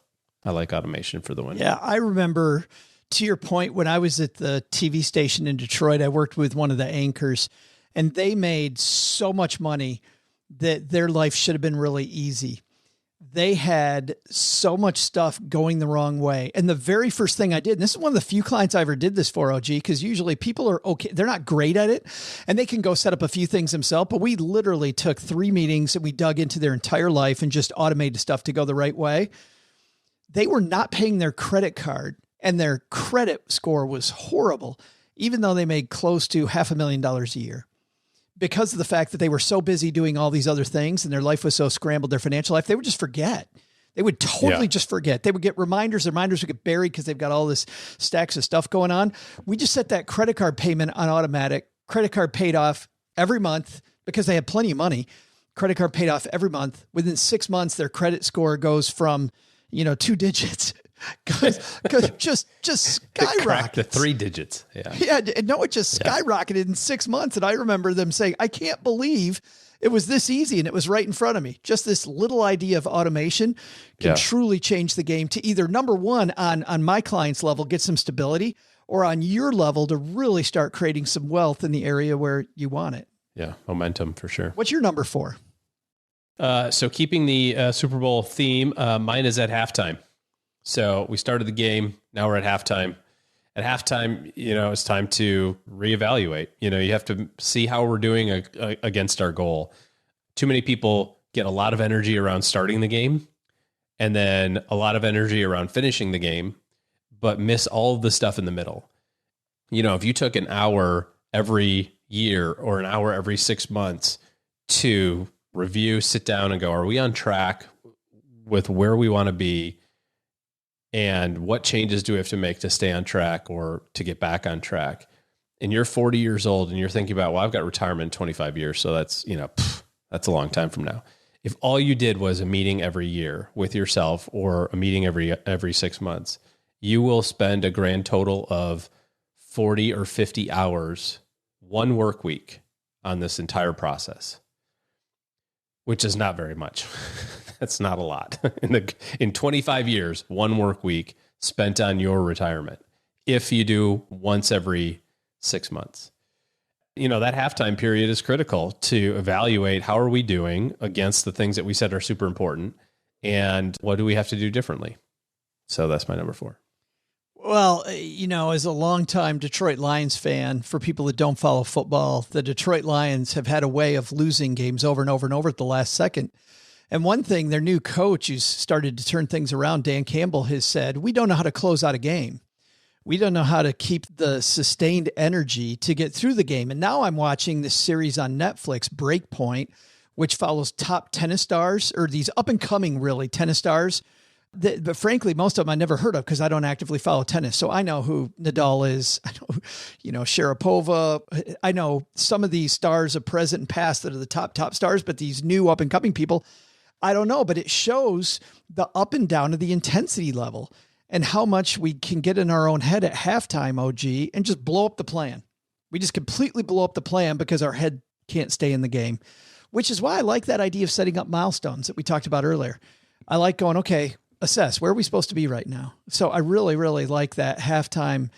I like automation for the win. Yeah, I remember, to your point, when I was at the TV station in Detroit, I worked with one of the anchors, and they made so much money that their life should have been really easy. They had so much stuff going the wrong way. And the very first thing I did, and this is one of the few clients I ever did this for, OG, because usually people are okay. They're not great at it and they can go set up a few things themselves. But we literally took 3 meetings and we dug into their entire life and just automated stuff to go the right way. They were not paying their credit card and their credit score was horrible, even though they made close to $500,000 a year. Because of the fact that they were so busy doing all these other things and their life was so scrambled, their financial life, they would just forget. They would totally just forget. They would get reminders. Their reminders would get buried because they've got all this stacks of stuff going on. We just set that credit card payment on automatic. Credit card paid off every month because they had plenty of money. Credit card paid off every month. Within 6 months, their credit score goes from, 2 digits. just skyrocketed to 3 digits. Yeah. Yeah. No, it just skyrocketed in 6 months. And I remember them saying, I can't believe it was this easy. And it was right in front of me. Just this little idea of automation can truly change the game to either, number one, on my client's level, get some stability, or on your level to really start creating some wealth in the area where you want it. Yeah. Momentum for sure. What's your number 4? So keeping the Super Bowl theme, mine is at halftime. So we started the game. Now we're at halftime. At halftime, it's time to reevaluate. You have to see how we're doing against our goal. Too many people get a lot of energy around starting the game and then a lot of energy around finishing the game, but miss all of the stuff in the middle. If you took an hour every year or an hour every 6 months to review, sit down and go, are we on track with where we want to be? And what changes do we have to make to stay on track or to get back on track? And you're 40 years old and you're thinking about, well, I've got retirement in 25 years. So that's, that's a long time from now. If all you did was a meeting every year with yourself or a meeting every 6 months, you will spend a grand total of 40 or 50 hours, 1 work week on this entire process, which is not very much. That's not a lot. In 25 years, 1 work week spent on your retirement. If you do once every 6 months, that halftime period is critical to evaluate how are we doing against the things that we said are super important and what do we have to do differently. So that's my number 4. Well, as a longtime Detroit Lions fan, for people that don't follow football, the Detroit Lions have had a way of losing games over and over and over at the last second. And one thing, their new coach who's started to turn things around, Dan Campbell, has said, we don't know how to close out a game. We don't know how to keep the sustained energy to get through the game. And now I'm watching this series on Netflix, Breakpoint, which follows top tennis stars, or these up-and-coming, really, tennis stars. But frankly, most of them I never heard of because I don't actively follow tennis. So I know who Nadal is. I know, Sharapova. I know some of these stars of present and past that are the top stars, but these new up-and-coming people, I don't know, but it shows the up and down of the intensity level and how much we can get in our own head at halftime, OG, and just blow up the plan. We just completely blow up the plan because our head can't stay in the game, which is why I like that idea of setting up milestones that we talked about earlier. I like going, okay, assess where are we supposed to be right now? So I really, really like that halftime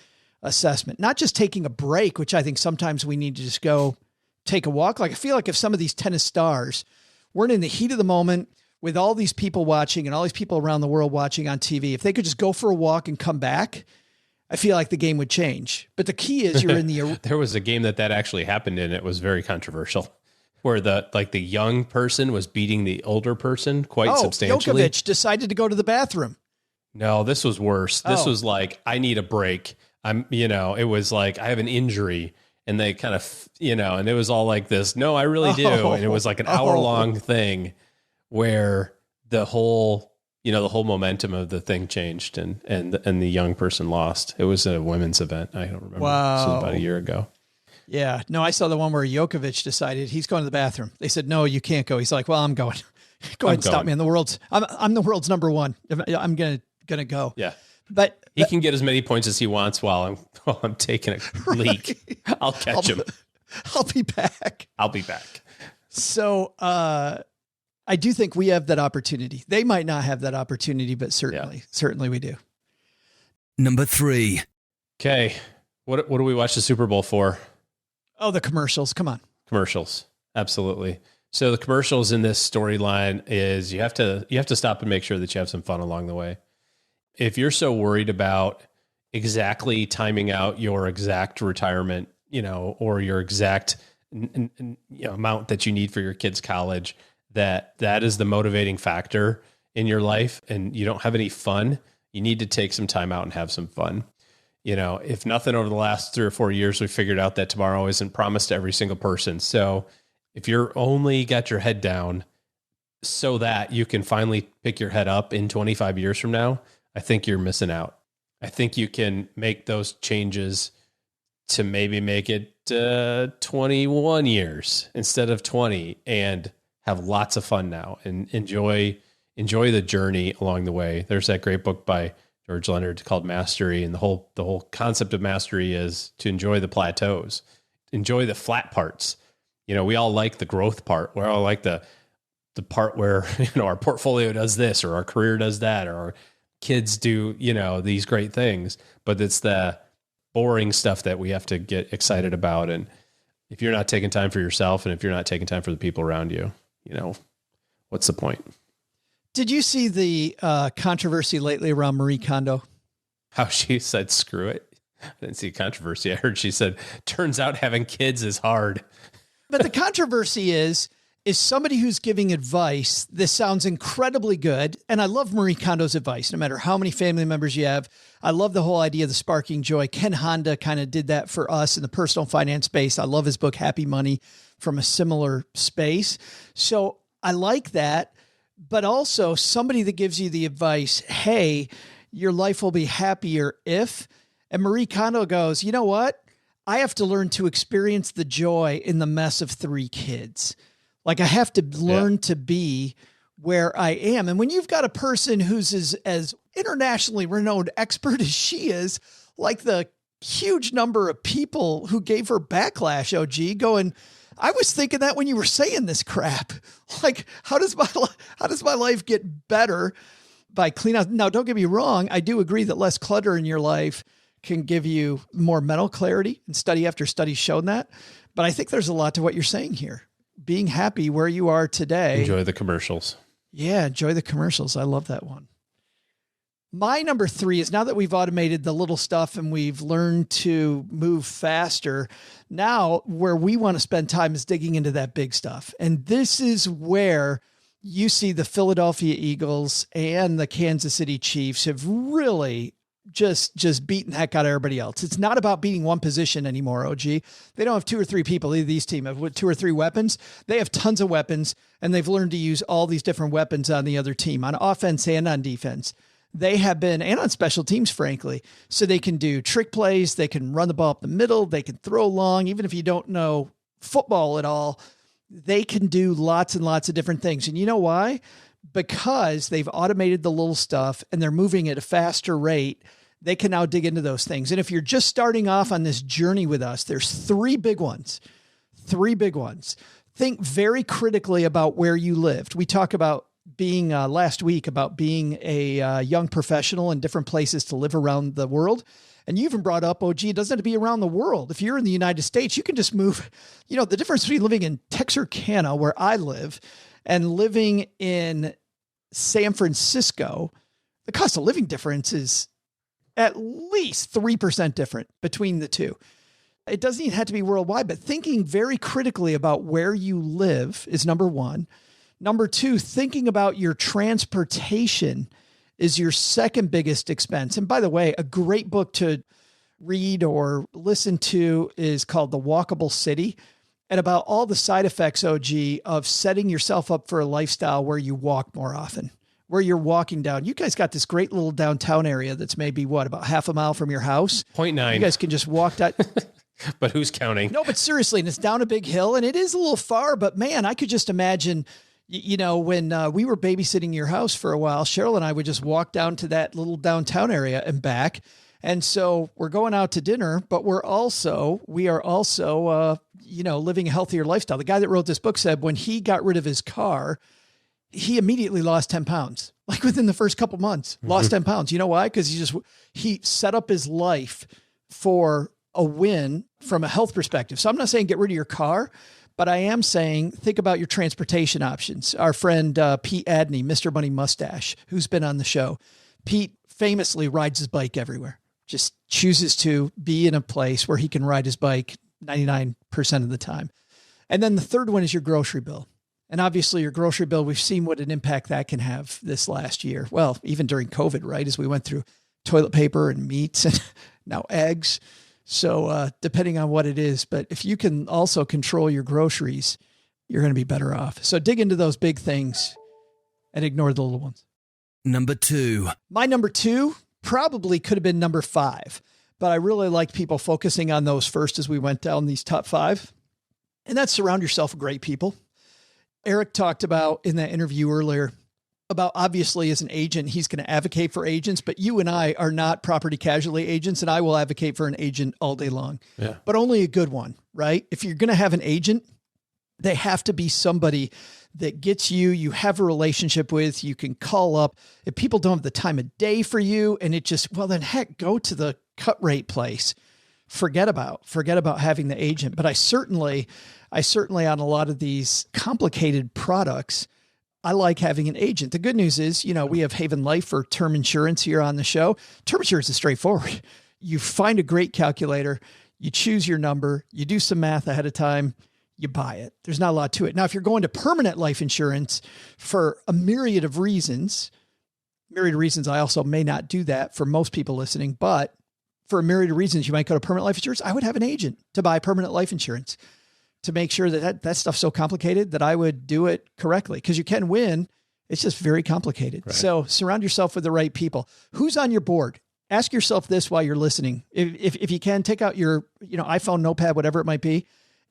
assessment, not just taking a break, which I think sometimes we need to just go take a walk. Like I feel like if some of these tennis stars weren't in the heat of the moment with all these people watching and all these people around the world watching on TV, if they could just go for a walk and come back, I feel like the game would change. But the key is you're in the... There was a game that actually happened in. It was very controversial where the young person was beating the older person quite substantially. Djokovic decided to go to the bathroom. No, this was worse. This was like, I need a break. It was like, I have an injury. And they kind of, and it was all like this. No, I really do. And it was like an hour-long thing where the whole momentum of the thing changed and the young person lost. It was a women's event. I don't remember. Wow. This was about a year ago. Yeah. No, I saw the one where Djokovic decided he's going to the bathroom. They said, no, you can't go. He's like, well, I'm going. Go ahead and stop me. I'm the world's number one. I'm going to go. Yeah. But he can get as many points as he wants while I'm taking a leak. I'll catch him. I'll be back. I'll be back. So I do think we have that opportunity. They might not have that opportunity, but certainly we do. Number 3. Okay. What do we watch the Super Bowl for? Oh, the commercials. Come on. Commercials. Absolutely. So the commercials in this storyline is you have to stop and make sure that you have some fun along the way. If you're so worried about exactly timing out your exact retirement, or your exact amount that you need for your kid's college, that is the motivating factor in your life, and you don't have any fun, you need to take some time out and have some fun. If nothing, over the last 3 or 4 years, we figured out that tomorrow isn't promised to every single person. So if you're only got your head down so that you can finally pick your head up in 25 years from now, I think you're missing out. I think you can make those changes to maybe make it 21 years instead of 20 and have lots of fun now and enjoy the journey along the way. There's that great book by George Leonard called Mastery. And the whole concept of mastery is to enjoy the plateaus, enjoy the flat parts. We all like the growth part. We all like the part where, our portfolio does this or our career does that, or our kids do, these great things, but it's the boring stuff that we have to get excited about. And if you're not taking time for yourself, and if you're not taking time for the people around you, what's the point? Did you see the controversy lately around Marie Kondo? How she said, screw it. I didn't see controversy. I heard she said, turns out having kids is hard. But the controversy is somebody who's giving advice. This sounds incredibly good. And I love Marie Kondo's advice, no matter how many family members you have. I love the whole idea of the sparking joy. Ken Honda kind of did that for us in the personal finance space. I love his book, Happy Money, from a similar space. So I like that. But also somebody that gives you the advice, hey, your life will be happier if, and Marie Kondo goes, you know what? I have to learn to experience the joy in the mess of 3 kids. Like I have to learn to be where I am. And when you've got a person who's as internationally renowned expert as she is, like the huge number of people who gave her backlash, OG, going, I was thinking that when you were saying this crap, like how does my life get better by clean out? Now, don't get me wrong. I do agree that less clutter in your life can give you more mental clarity, and study after study's shown that. But I think there's a lot to what you're saying here. Being happy where you are today. Enjoy the commercials. Yeah. Enjoy the commercials. I love that one. My number 3 is, now that we've automated the little stuff and we've learned to move faster, now where we want to spend time is digging into that big stuff. And this is where you see the Philadelphia Eagles and the Kansas City Chiefs have really just beaten the heck out of everybody else. It's not about beating one position anymore, OG. They don't have 2 or 3 people. Either these teams have 2 or 3 weapons. They have tons of weapons, and they've learned to use all these different weapons on the other team, on offense and on defense. They have been, and on special teams, frankly. So they can do trick plays. They can run the ball up the middle. They can throw long. Even if you don't know football at all, they can do lots and lots of different things. And you know why? Because they've automated the little stuff and they're moving at a faster rate. They can now dig into those things. And if you're just starting off on this journey with us, there's 3 big ones. 3 big ones. Think very critically about where you lived. We talk about being last week about being a young professional in different places to live around the world. And you even brought up, OG, it doesn't have to be around the world. If you're in the United States, you can just move. The difference between living in Texarkana, where I live, and living in San Francisco, the cost of living difference is at least 3% different between the two. It doesn't even have to be worldwide, but thinking very critically about where you live is number 1. Number 2, thinking about your transportation is your second biggest expense. And by the way, a great book to read or listen to is called The Walkable City, and about all the side effects, OG, of setting yourself up for a lifestyle where you walk more often, where you're walking down. You guys got this great little downtown area that's maybe about half a mile from your house. 0.9. You guys can just walk down. But who's counting? No, but seriously, and it's down a big hill, and it is a little far, but man, I could just imagine, when we were babysitting your house for a while, Cheryl and I would just walk down to that little downtown area and back. And so we're going out to dinner, but we are also, living a healthier lifestyle. The guy that wrote this book said when he got rid of his car, he immediately lost 10 pounds, like within the first couple months, lost 10 pounds. You know why? Because he set up his life for a win from a health perspective. So I'm not saying get rid of your car, but I am saying think about your transportation options. Our friend Pete Adney, Mr. Money Mustache, who's been on the show, Pete famously rides his bike everywhere, just chooses to be in a place where he can ride his bike 99% of the time. And then the third one is your grocery bill. And obviously your grocery bill, we've seen what an impact that can have this last year. Well, even during COVID, right? As we went through toilet paper and meats and now eggs. So depending on what it is, but if you can also control your groceries, you're going to be better off. So dig into those big things and ignore the little ones. Number 2. My number 2 probably could have been number 5, but I really like people focusing on those first as we went down these top 5. And that's surround yourself with great people. Eric talked about in that interview earlier about obviously as an agent, he's going to advocate for agents, but you and I are not property casualty agents, and I will advocate for an agent all day long, but only a good one, right? If you're going to have an agent, they have to be somebody that gets you have a relationship with, you can call up. If people don't have the time of day for you and it just, well, then heck, go to the cut rate place. Forget about having the agent. But I certainly on a lot of these complicated products, I like having an agent. The good news is, we have Haven Life for term insurance here on the show. Term insurance is straightforward. You find a great calculator, you choose your number, you do some math ahead of time, you buy it. There's not a lot to it. Now, if you're going to permanent life insurance for a myriad of reasons, I also may not do that for most people listening, but for a myriad of reasons, you might go to permanent life insurance. I would have an agent to buy permanent life insurance to make sure that stuff's so complicated that I would do it correctly. Because you can win. It's just very complicated. Right. So surround yourself with the right people. Who's on your board? Ask yourself this while you're listening. If you can, take out your iPhone, notepad, whatever it might be,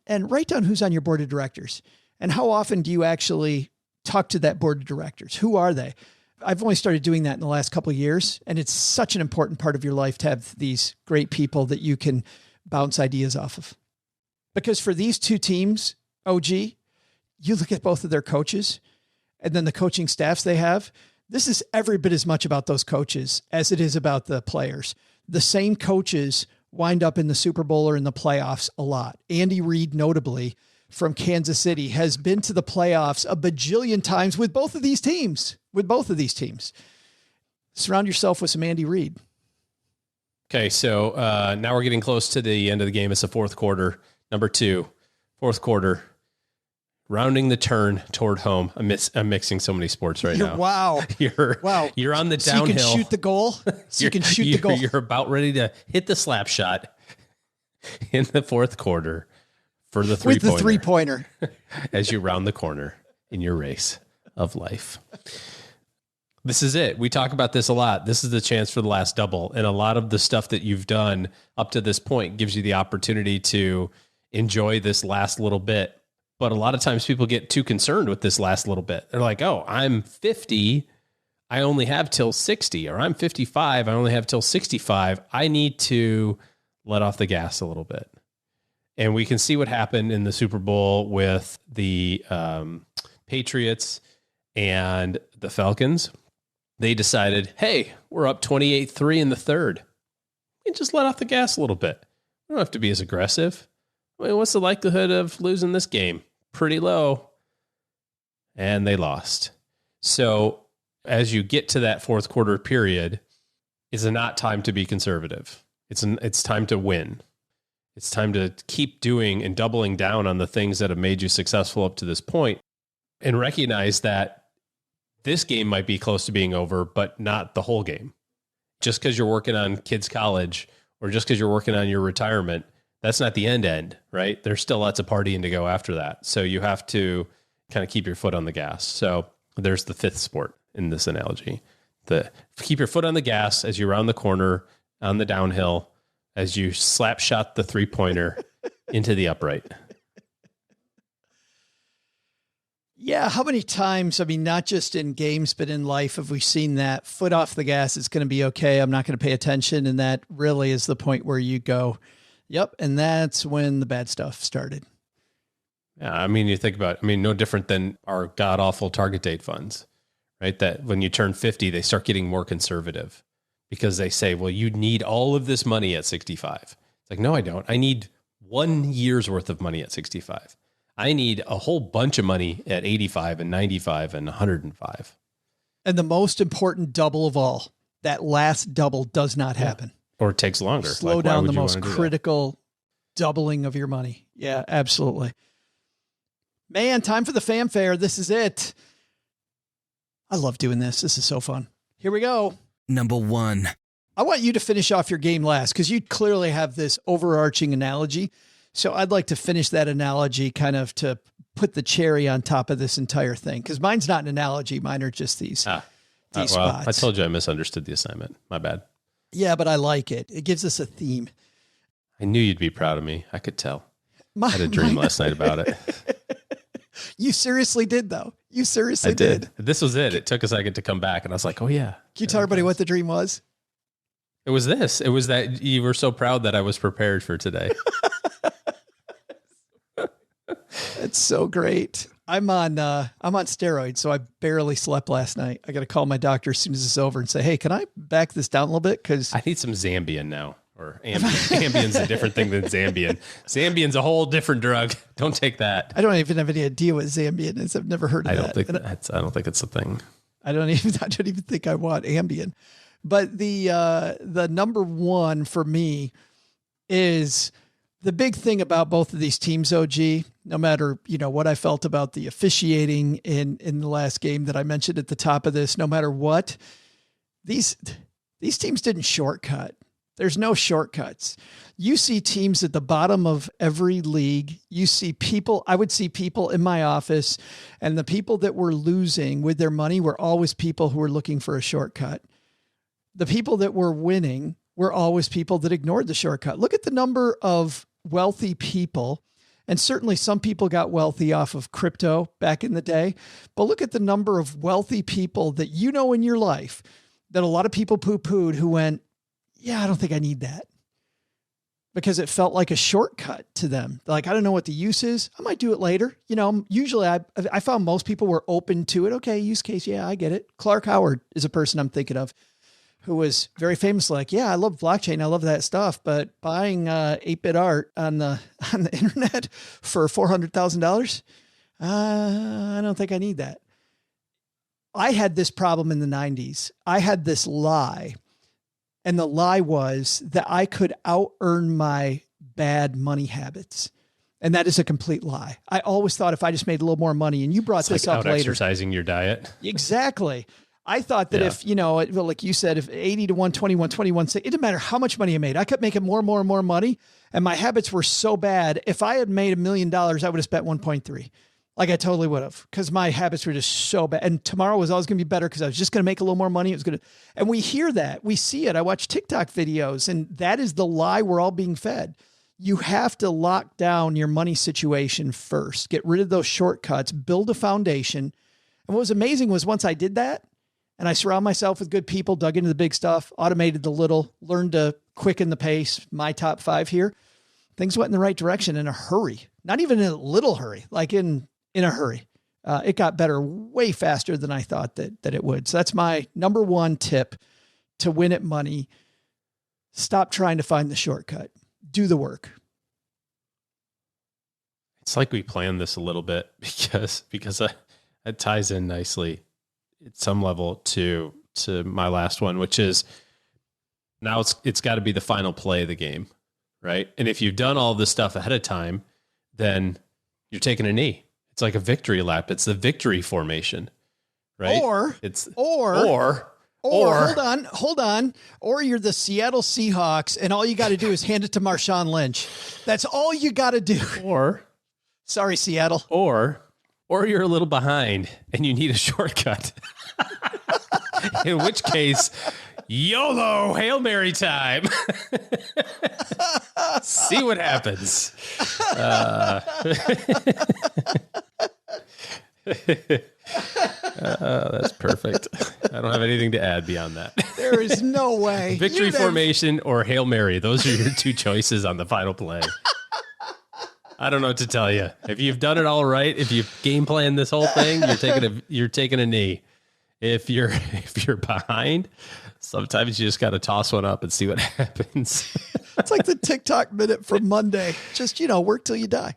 and write down who's on your board of directors. And how often do you actually talk to that board of directors? Who are they? I've only started doing that in the last couple of years. And it's such an important part of your life to have these great people that you can bounce ideas off of. Because for these two teams, OG, you look at both of their coaches and then the coaching staffs they have. This is every bit as much about those coaches as it is about the players. The same coaches wind up in the Super Bowl or in the playoffs a lot. Andy Reid, notably from Kansas City, has been to the playoffs a bajillion times with both of these teams. Surround yourself with some Andy Reid. Okay, so now we're getting close to the end of the game. It's the fourth quarter. Number 2, fourth quarter, rounding the turn toward home. I'm mixing so many sports right now. Wow. You're on the downhill. So you can shoot the goal. You're about ready to hit the slap shot in the fourth quarter for the three-pointer. With the three-pointer. As you round the corner in your race of life. This is it. We talk about this a lot. This is the chance for the last double. And a lot of the stuff that you've done up to this point gives you the opportunity to enjoy this last little bit. But a lot of times people get too concerned with this last little bit. They're like, oh, I'm 50. I only have till 60. Or I'm 55. I only have till 65. I need to let off the gas a little bit. And we can see what happened in the Super Bowl with the Patriots and the Falcons. They decided, hey, we're up 28-3 in the third. And just let off the gas a little bit. We don't have to be as aggressive. I mean, what's the likelihood of losing this game? Pretty low. And they lost. So as you get to that fourth quarter period, it's not time to be conservative. It's time to win. It's time to keep doing and doubling down on the things that have made you successful up to this point, and recognize that this game might be close to being over, but not the whole game. Just because you're working on kids' college or just because you're working on your retirement, that's not the end, right? There's still lots of partying to go after that. So you have to kind of keep your foot on the gas. So there's the fifth sport in this analogy. Keep your foot on the gas as you round the corner on the downhill, as you slap shot the 3-pointer into the upright. Yeah. How many times, I mean, not just in games, but in life, have we seen that foot off the gas? It's going to be okay. I'm not going to pay attention. And that really is the point where you go, yep. And that's when the bad stuff started. Yeah. I mean, you think about, no different than our god awful target date funds, right? That when you turn 50, they start getting more conservative because they say, well, you need all of this money at 65. It's like, no, I don't. I need 1 year's worth of money at 65. I need a whole bunch of money at 85 and 95 and 105. And the most important double of all, that last double does not happen. Or it takes longer. Slow down the most critical doubling of your money. Yeah, absolutely. Man, time for the fanfare. This is it. I love doing this. This is so fun. Here we go. Number 1. I want you to finish off your game last because you clearly have this overarching analogy. So I'd like to finish that analogy kind of to put the cherry on top of this entire thing. Because mine's not an analogy. Mine are just these spots. I told you I misunderstood the assignment. My bad. Yeah, but I like it. It gives us a theme. I knew you'd be proud of me. I could tell. I had a dream last night about it. You seriously did, though. You seriously I did. This was it. It took a second to come back. And I was like, oh, yeah. Can you tell everybody what the dream was? It was this. It was that you were so proud that I was prepared for today. It's so great. I'm on steroids, so I barely slept last night. I got to call my doctor as soon as it's over and say, hey, can I back this down a little bit? Because I need some Zambian now. Or Ambien. Ambien's a different thing than Zambian. Zambian's a whole different drug. Don't take that. I don't even have any idea what Zambian is. I've never heard of that. I don't think it's a thing. I don't even think I want Ambien. But the number one for me is the big thing about both of these teams, OG, no matter, what I felt about the officiating in the last game that I mentioned at the top of this, no matter what, these teams didn't shortcut. There's no shortcuts. You see teams at the bottom of every league. You see people, I would see people in my office, and the people that were losing with their money were always people who were looking for a shortcut. The people that were winning were always people that ignored the shortcut. Look at the number of wealthy people, and certainly some people got wealthy off of crypto back in the day, but look at the number of wealthy people that in your life that a lot of people poo-pooed who went, yeah, I don't think I need that, because it felt like a shortcut to them. Like, I don't know what the use is. I might do it later. Usually I found most people were open to it. Okay, use case. Yeah, I get it. Clark Howard is a person I'm thinking of who was very famous. Like, yeah, I love blockchain. I love that stuff, but buying 8-bit art on the internet for $400,000, I don't think I need that. I had this problem in the 90s. I had this lie. And the lie was that I could out-earn my bad money habits. And that is a complete lie. I always thought if I just made a little more money, and you brought this up later. Exercising your diet. Exactly. I thought that if, like you said, if 80 to 120, 121, it didn't matter how much money I made. I kept making more and more and more money. And my habits were so bad. If I had made $1 million, I would have spent 1.3. Like, I totally would have, because my habits were just so bad. And tomorrow was always going to be better because I was just going to make a little more money. And we hear that. We see it. I watch TikTok videos, and that is the lie we're all being fed. You have to lock down your money situation first. Get rid of those shortcuts, build a foundation. And what was amazing was once I did that, and I surround myself with good people, dug into the big stuff, automated the little, learned to quicken the pace, my top 5 here, things went in the right direction in a hurry. Not even in a little hurry, like in a hurry. It got better way faster than I thought that it would. So that's my number one tip to win at money. Stop trying to find the shortcut. Do the work. It's like we planned this a little bit because it ties in nicely at some level to my last one, which is now it's got to be the final play of the game, right? And if you've done all this stuff ahead of time, then you're taking a knee. It's like a victory lap. It's the victory formation, right? Or hold on. Or you're the Seattle Seahawks and all you got to do is hand it to Marshawn Lynch. That's all you got to do. Sorry, Seattle. Or you're a little behind and you need a shortcut. In which case YOLO, Hail Mary time. See what happens. That's perfect. I don't have anything to add beyond that. There is no way. Victory formation or Hail Mary. Those are your two choices on the final play. I don't know what to tell you. If you've done it all right, if you've game planned this whole thing, you're taking a knee. If you're behind, sometimes you just got to toss one up and see what happens. It's like the TikTok minute from Monday. Just, work till you die.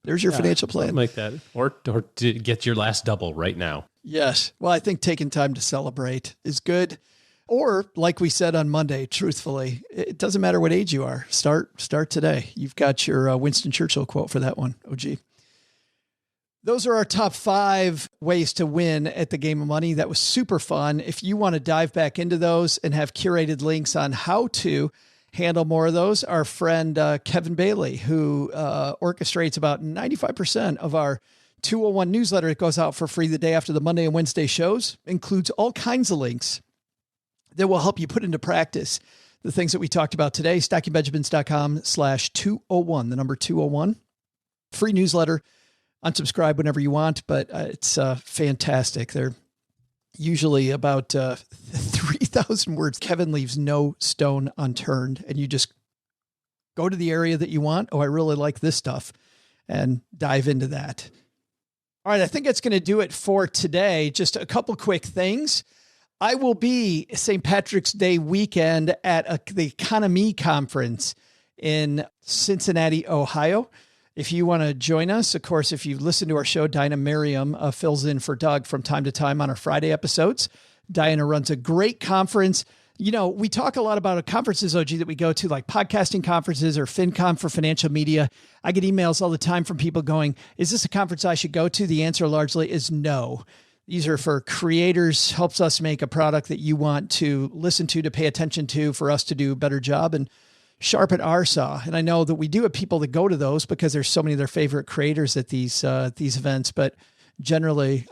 There's your financial plan. Something like that. Or to get your last double right now. Yes. Well, I think taking time to celebrate is good. Or like we said on Monday, truthfully, it doesn't matter what age you are. Start today. You've got your Winston Churchill quote for that one, OG. Those are our top 5 ways to win at the Game of Money. That was super fun. If you want to dive back into those and have curated links on how to handle more of those, our friend Kevin Bailey, who orchestrates about 95% of our 201 newsletter that goes out for free the day after the Monday and Wednesday shows, includes all kinds of links that will help you put into practice the things that we talked about today. StackingBenjamins.com/201, the number 201. Free newsletter. Unsubscribe whenever you want, but it's fantastic. They're usually about 3,000 words. Kevin leaves no stone unturned, and you just go to the area that you want. Oh, I really like this stuff, and dive into that. All right, I think that's going to do it for today. Just a couple quick things. I will be St. Patrick's Day weekend at the Economy Conference in Cincinnati, Ohio. If you want to join us, of course, if you've listened to our show, Dinah Merriam fills in for Doug from time to time on our Friday episodes. Diana runs a great conference. We talk a lot about conferences, OG, that we go to, like podcasting conferences or FinCon for financial media. I get emails all the time from people going, is this a conference I should go to? The answer largely is no. These are for creators, helps us make a product that you want to listen to pay attention to, for us to do a better job and sharpen our saw. And I know that we do have people that go to those because there's so many of their favorite creators at these events, but generally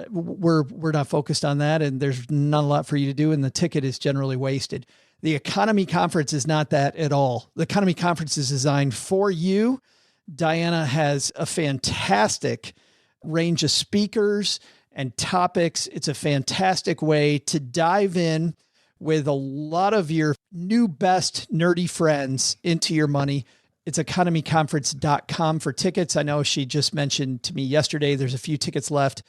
we're not focused on that, and there's not a lot for you to do, and the ticket is generally wasted. The Economy Conference is not that at all. The Economy Conference is designed for you. Diana has a fantastic range of speakers and topics. It's a fantastic way to dive in with a lot of your new best nerdy friends into your money. It's economyconference.com for tickets. I know she just mentioned to me yesterday, there's a few tickets left.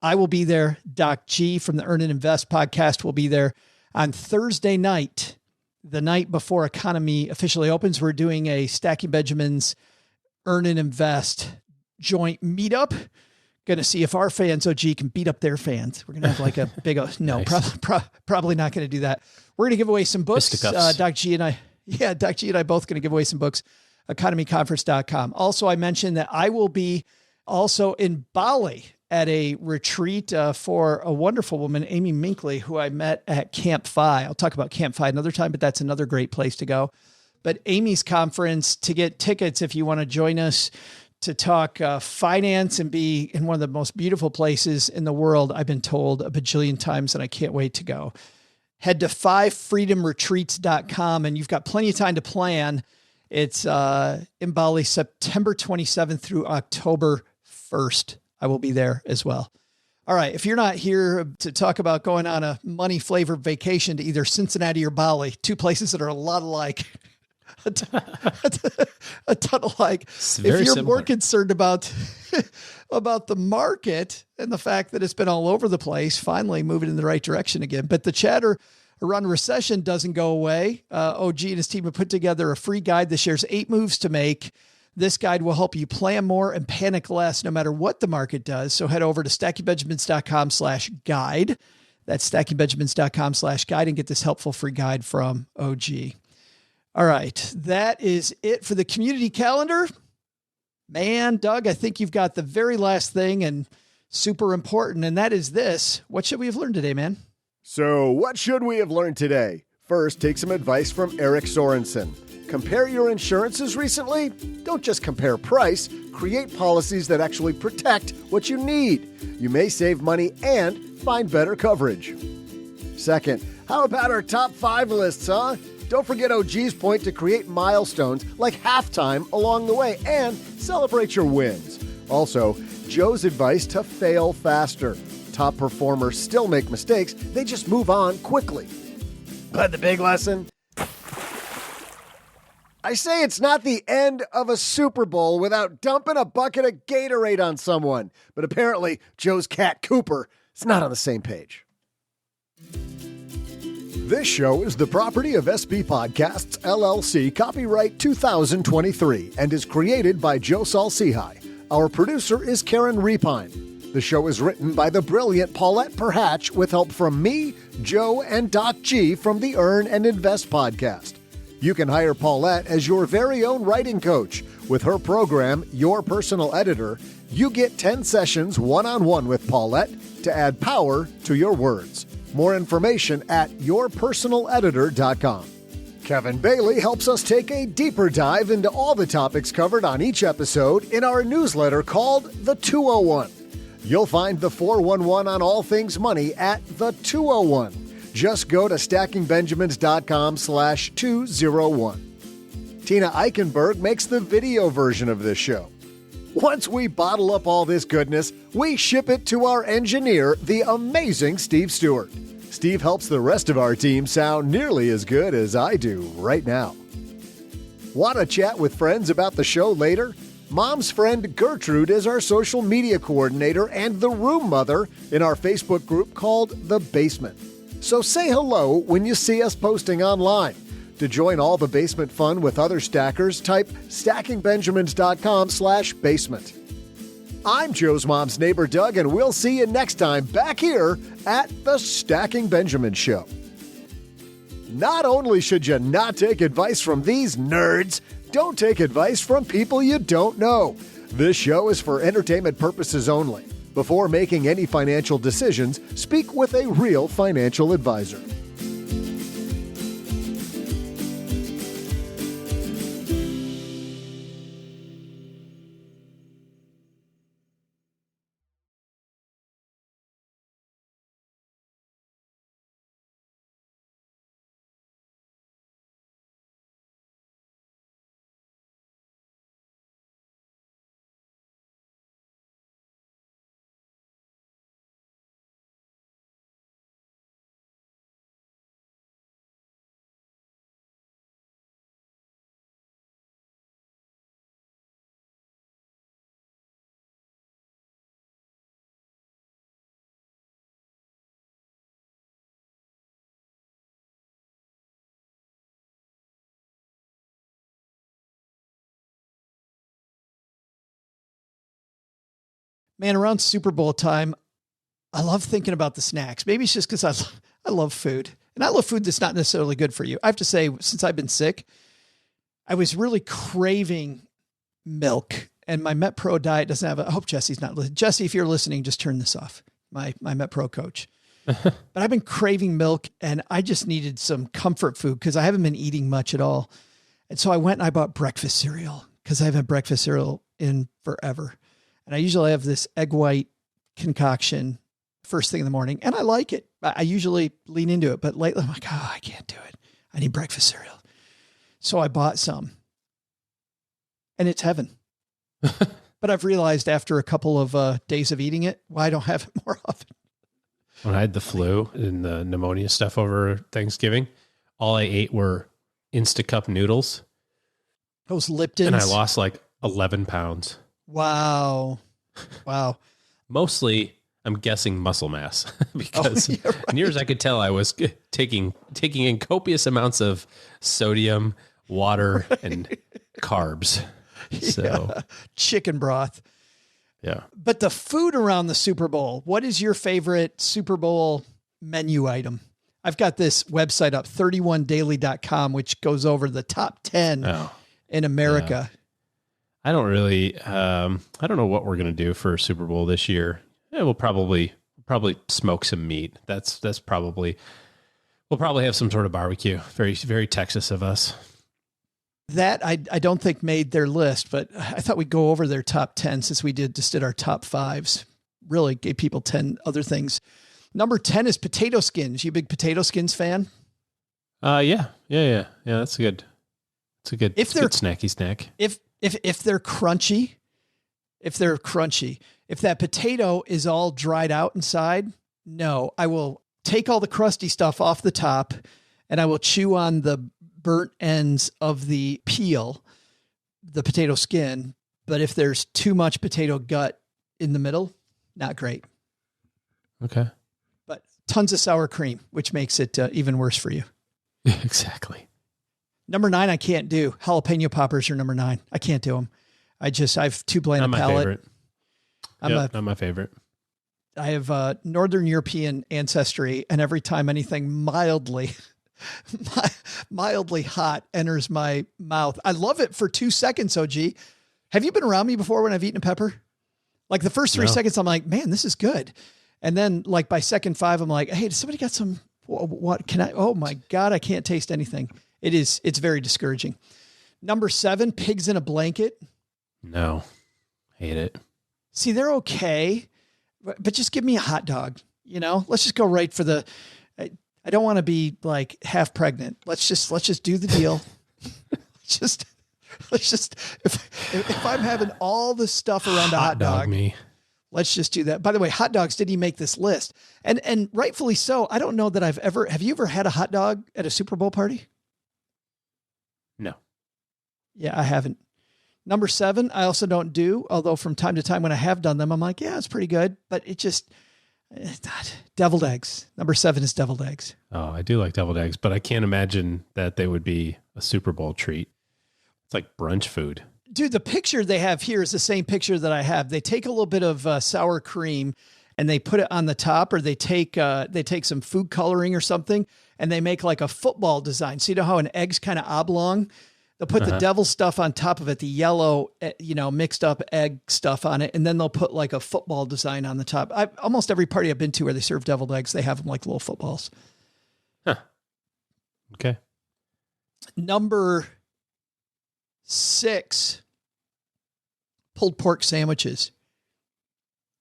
I will be there. Doc G from the Earn and Invest podcast will be there on Thursday night, the night before Economy officially opens. We're doing a Stacking Benjamins Earn and Invest joint meetup. Going to see if our fans, OG, can beat up their fans. We're going to have like a big, no, nice. Probably not going to do that. We're going to give away some books. Doc G and I both going to give away some books. Economyconference.com. Also, I mentioned that I will be also in Bali at a retreat for a wonderful woman, Amy Minkley, who I met at Camp Fi. I'll talk about Camp Fi another time, but that's another great place to go. But Amy's conference, to get tickets, if you want to join us to talk finance and be in one of the most beautiful places in the world, I've been told a bajillion times, and I can't wait to go. Head to 5freedomretreats.com, and you've got plenty of time to plan. It's in Bali, September 27th through October 1st. I will be there as well. All right. If you're not here to talk about going on a money-flavored vacation to either Cincinnati or Bali, two places that are a lot alike, a ton alike. If you're similar. More concerned about the market and the fact that it's been all over the place, finally moving in the right direction again. But the chatter around recession doesn't go away. OG and his team have put together a free guide that shares 8 moves to make. This guide will help you plan more and panic less no matter what the market does. So head over to stackingbenjamins.com/guide. That's stackingbenjamins.com/guide and get this helpful free guide from OG. All right. That is it for the community calendar. Man, Doug, I think you've got the very last thing and super important, and that is this. What should we have learned today, man? So what should we have learned today? First, take some advice from Eric Sorensen. Compare your insurances recently? Don't just compare price. Create policies that actually protect what you need. You may save money and find better coverage. Second, How about our top 5 lists, huh? Don't forget OG's point to create milestones like halftime along the way and celebrate your wins. Also, Joe's advice to fail faster. Top performers still make mistakes, they just move on quickly. But the big lesson? I say it's not the end of a Super Bowl without dumping a bucket of Gatorade on someone. But apparently, Joe's cat Cooper is not on the same page. This show is the property of SB Podcasts, LLC, copyright 2023, and is created by Joe Salsihai. Our producer is Karen Repine. The show is written by the brilliant Paulette Perhatch with help from me, Joe, and Doc G from the Earn and Invest podcast. You can hire Paulette as your very own writing coach. With her program, Your Personal Editor, you get 10 sessions one-on-one with Paulette to add power to your words. More information at yourpersonaleditor.com. Kevin Bailey helps us take a deeper dive into all the topics covered on each episode in our newsletter called The 201. You'll find the 411 on all things money at The 201. Just go to stackingbenjamins.com/201. Tina Eichenberg makes the video version of this show. Once we bottle up all this goodness, we ship it to our engineer, the amazing Steve Stewart. Steve helps the rest of our team sound nearly as good as I do right now. Want to chat with friends about the show later? Mom's friend Gertrude is our social media coordinator and the room mother in our Facebook group called The Basement. So say hello when you see us posting online. To join all the basement fun with other stackers, type stackingbenjamins.com/basement. I'm Joe's mom's neighbor, Doug, and we'll see you next time back here at the Stacking Benjamin Show. Not only should you not take advice from these nerds, don't take advice from people you don't know. This show is for entertainment purposes only. Before making any financial decisions, speak with a real financial advisor. Man, around Super Bowl time, I love thinking about the snacks. Maybe it's just because I love food. And I love food that's not necessarily good for you. I have to say, since I've been sick, I was really craving milk. And my MetPro diet doesn't have I hope Jesse's not listening. Jesse, if you're listening, just turn this off. My MetPro coach. But I've been craving milk, and I just needed some comfort food because I haven't been eating much at all. And so I went and I bought breakfast cereal because I haven't had breakfast cereal in forever. And I usually have this egg white concoction first thing in the morning, and I like it. I usually lean into it, but lately I'm like, oh, I can't do it. I need breakfast cereal. So I bought some, and it's heaven. But I've realized after a couple of days of eating it, why I don't have it more often. When I had the flu and the pneumonia stuff over Thanksgiving, all I ate were Instacup noodles. Those Liptons. And I lost like 11 pounds. Wow. Mostly, I'm guessing muscle mass because right. Near as I could tell, I was taking in copious amounts of sodium, water, and carbs. So chicken broth. Yeah. But the food around the Super Bowl, what is your favorite Super Bowl menu item? I've got this website up, 31daily.com, which goes over the top 10 in America. Yeah. I don't really, I don't know what we're going to do for Super Bowl this year. Yeah, we'll probably smoke some meat. That's probably, we'll probably have some sort of barbecue. Very, very Texas of us. That I don't think made their list, but I thought we'd go over their top 10 since we did our top 5s. Really gave people 10 other things. Number 10 is potato skins. You a big potato skins fan? Yeah. That's good. It's a good, good snacky snack. If they're crunchy, if that potato is all dried out inside, no, I will take all the crusty stuff off the top and I will chew on the burnt ends of the peel, the potato skin. But if there's too much potato gut in the middle, not great. Okay. But tons of sour cream, which makes it even worse for you. Exactly. Number 9, I can't do. Jalapeno poppers are number 9. I can't do them. I have too bland a palate. Not my favorite. I have Northern European ancestry, and every time anything mildly hot enters my mouth, I love it for 2 seconds. OG, have you been around me before when I've eaten a pepper? Like the first 3 seconds, I'm like, man, this is good. And then like by second 5, I'm like, hey, does somebody got some, what can I, oh my God, I can't taste anything. It's very discouraging. Number 7, pigs in a blanket. No, hate it. See, they're okay, but just give me a hot dog, let's just go right for I don't want to be like half pregnant. Let's just do the deal. let's just, if I'm having all the stuff around a hot dog, let's just do that. By the way, hot dogs didn't even make this list, and rightfully so. I don't know that have you ever had a hot dog at a Super Bowl party? No. Yeah, I haven't. Number 7, I also don't do, although from time to time when I have done them, I'm like, yeah, it's pretty good, but it's not. Deviled eggs. Number 7 is deviled eggs. Oh, I do like deviled eggs, but I can't imagine that they would be a Super Bowl treat. It's like brunch food. Dude, the picture they have here is the same picture that I have. They take a little bit of sour cream and they put it on the top, or they take some food coloring or something, and they make like a football design. So you know how an egg's kind of oblong? They'll put the devil stuff on top of it, the yellow, mixed up egg stuff on it. And then they'll put like a football design on the top. Almost every party I've been to where they serve deviled eggs, they have them like little footballs. Huh. Okay. Number 6, pulled pork sandwiches.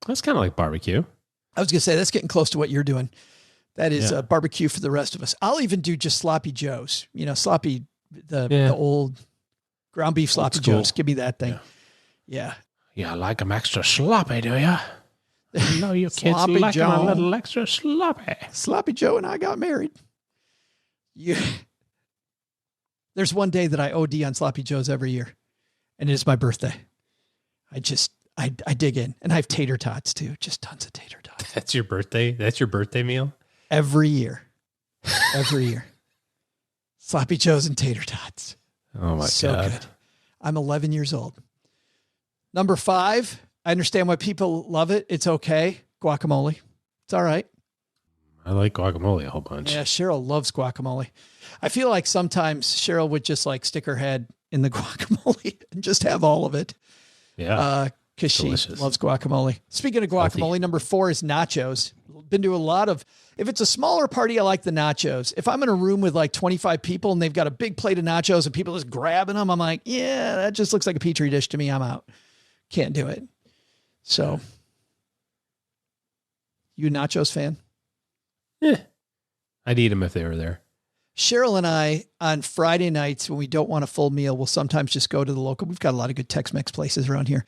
That's kind of like barbecue. I was going to say, that's getting close to what you're doing. That is barbecue for the rest of us. I'll even do just sloppy joes, sloppy, the old ground beef sloppy joes. Give me that thing. Yeah. Yeah, I like them extra sloppy, do you? No, you kids Sloppy like them a Joe. little extra sloppy. Sloppy Joe and I got married. There's one day that I OD on sloppy joes every year, and it is my birthday. I dig in, and I have tater tots too. Just tons of tater tots. That's your birthday? That's your birthday meal? Every year. Sloppy joes and tater tots. Oh my God. Good. I'm 11 years old. Number 5, I understand why people love it. It's okay. Guacamole. It's all right. I like guacamole a whole bunch. Yeah, Cheryl loves guacamole. I feel like sometimes Cheryl would just like stick her head in the guacamole and just have all of it. Yeah. Because she loves guacamole. Speaking of guacamole, number 4 is nachos. Been to a lot of, if it's a smaller party, I like the nachos. If I'm in a room with like 25 people and they've got a big plate of nachos and people just grabbing them, I'm like, yeah, that just looks like a Petri dish to me. I'm out. Can't do it. So, you a nachos fan? Yeah. I'd eat them if they were there. Cheryl and I, on Friday nights when we don't want a full meal, we'll sometimes just go to the local. We've got a lot of good Tex-Mex places around here.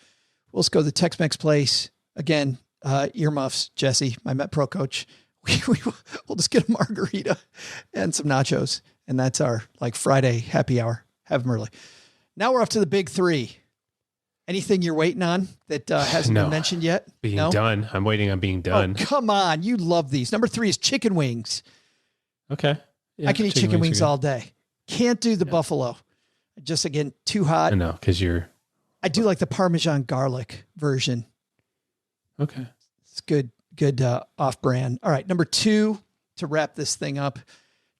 We'll just go to the Tex-Mex place. Again, earmuffs, Jesse, my Met Pro coach. We'll just get a margarita and some nachos. And that's our like Friday happy hour. Have them early. Now we're off to the big 3. Anything you're waiting on that hasn't been mentioned yet? Being done. I'm waiting on being done. Oh, come on. You love these. Number 3 is chicken wings. Okay. Yeah, I can eat chicken wings all day. Can't do the buffalo. Just again, too hot. I know, because I do like the Parmesan garlic version. Okay. It's good off-brand. All right, number 2, to wrap this thing up,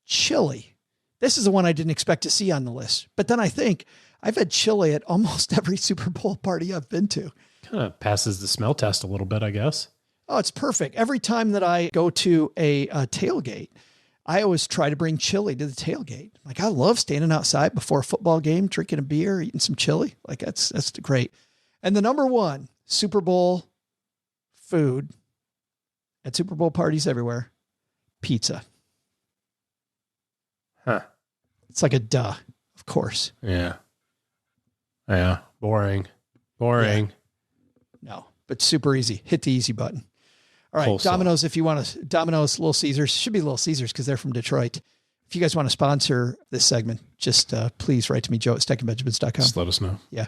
chili. This is the one I didn't expect to see on the list. But then I think I've had chili at almost every Super Bowl party I've been to. Kind of passes the smell test a little bit, I guess. Oh, it's perfect. Every time that I go to a tailgate, I always try to bring chili to the tailgate. Like, I love standing outside before a football game, drinking a beer, eating some chili. Like, that's great. And the number 1 Super Bowl food, at Super Bowl parties everywhere. Pizza. Huh. It's like a duh, of course. Yeah. Yeah. Boring. Yeah. No, but super easy. Hit the easy button. All right. Coleslaw. Domino's, if you want to, Domino's, Little Caesars, should be Little Caesars because they're from Detroit. If you guys want to sponsor this segment, just please write to me, Joe at StackingBenjamins.com. Just let us know. Yeah.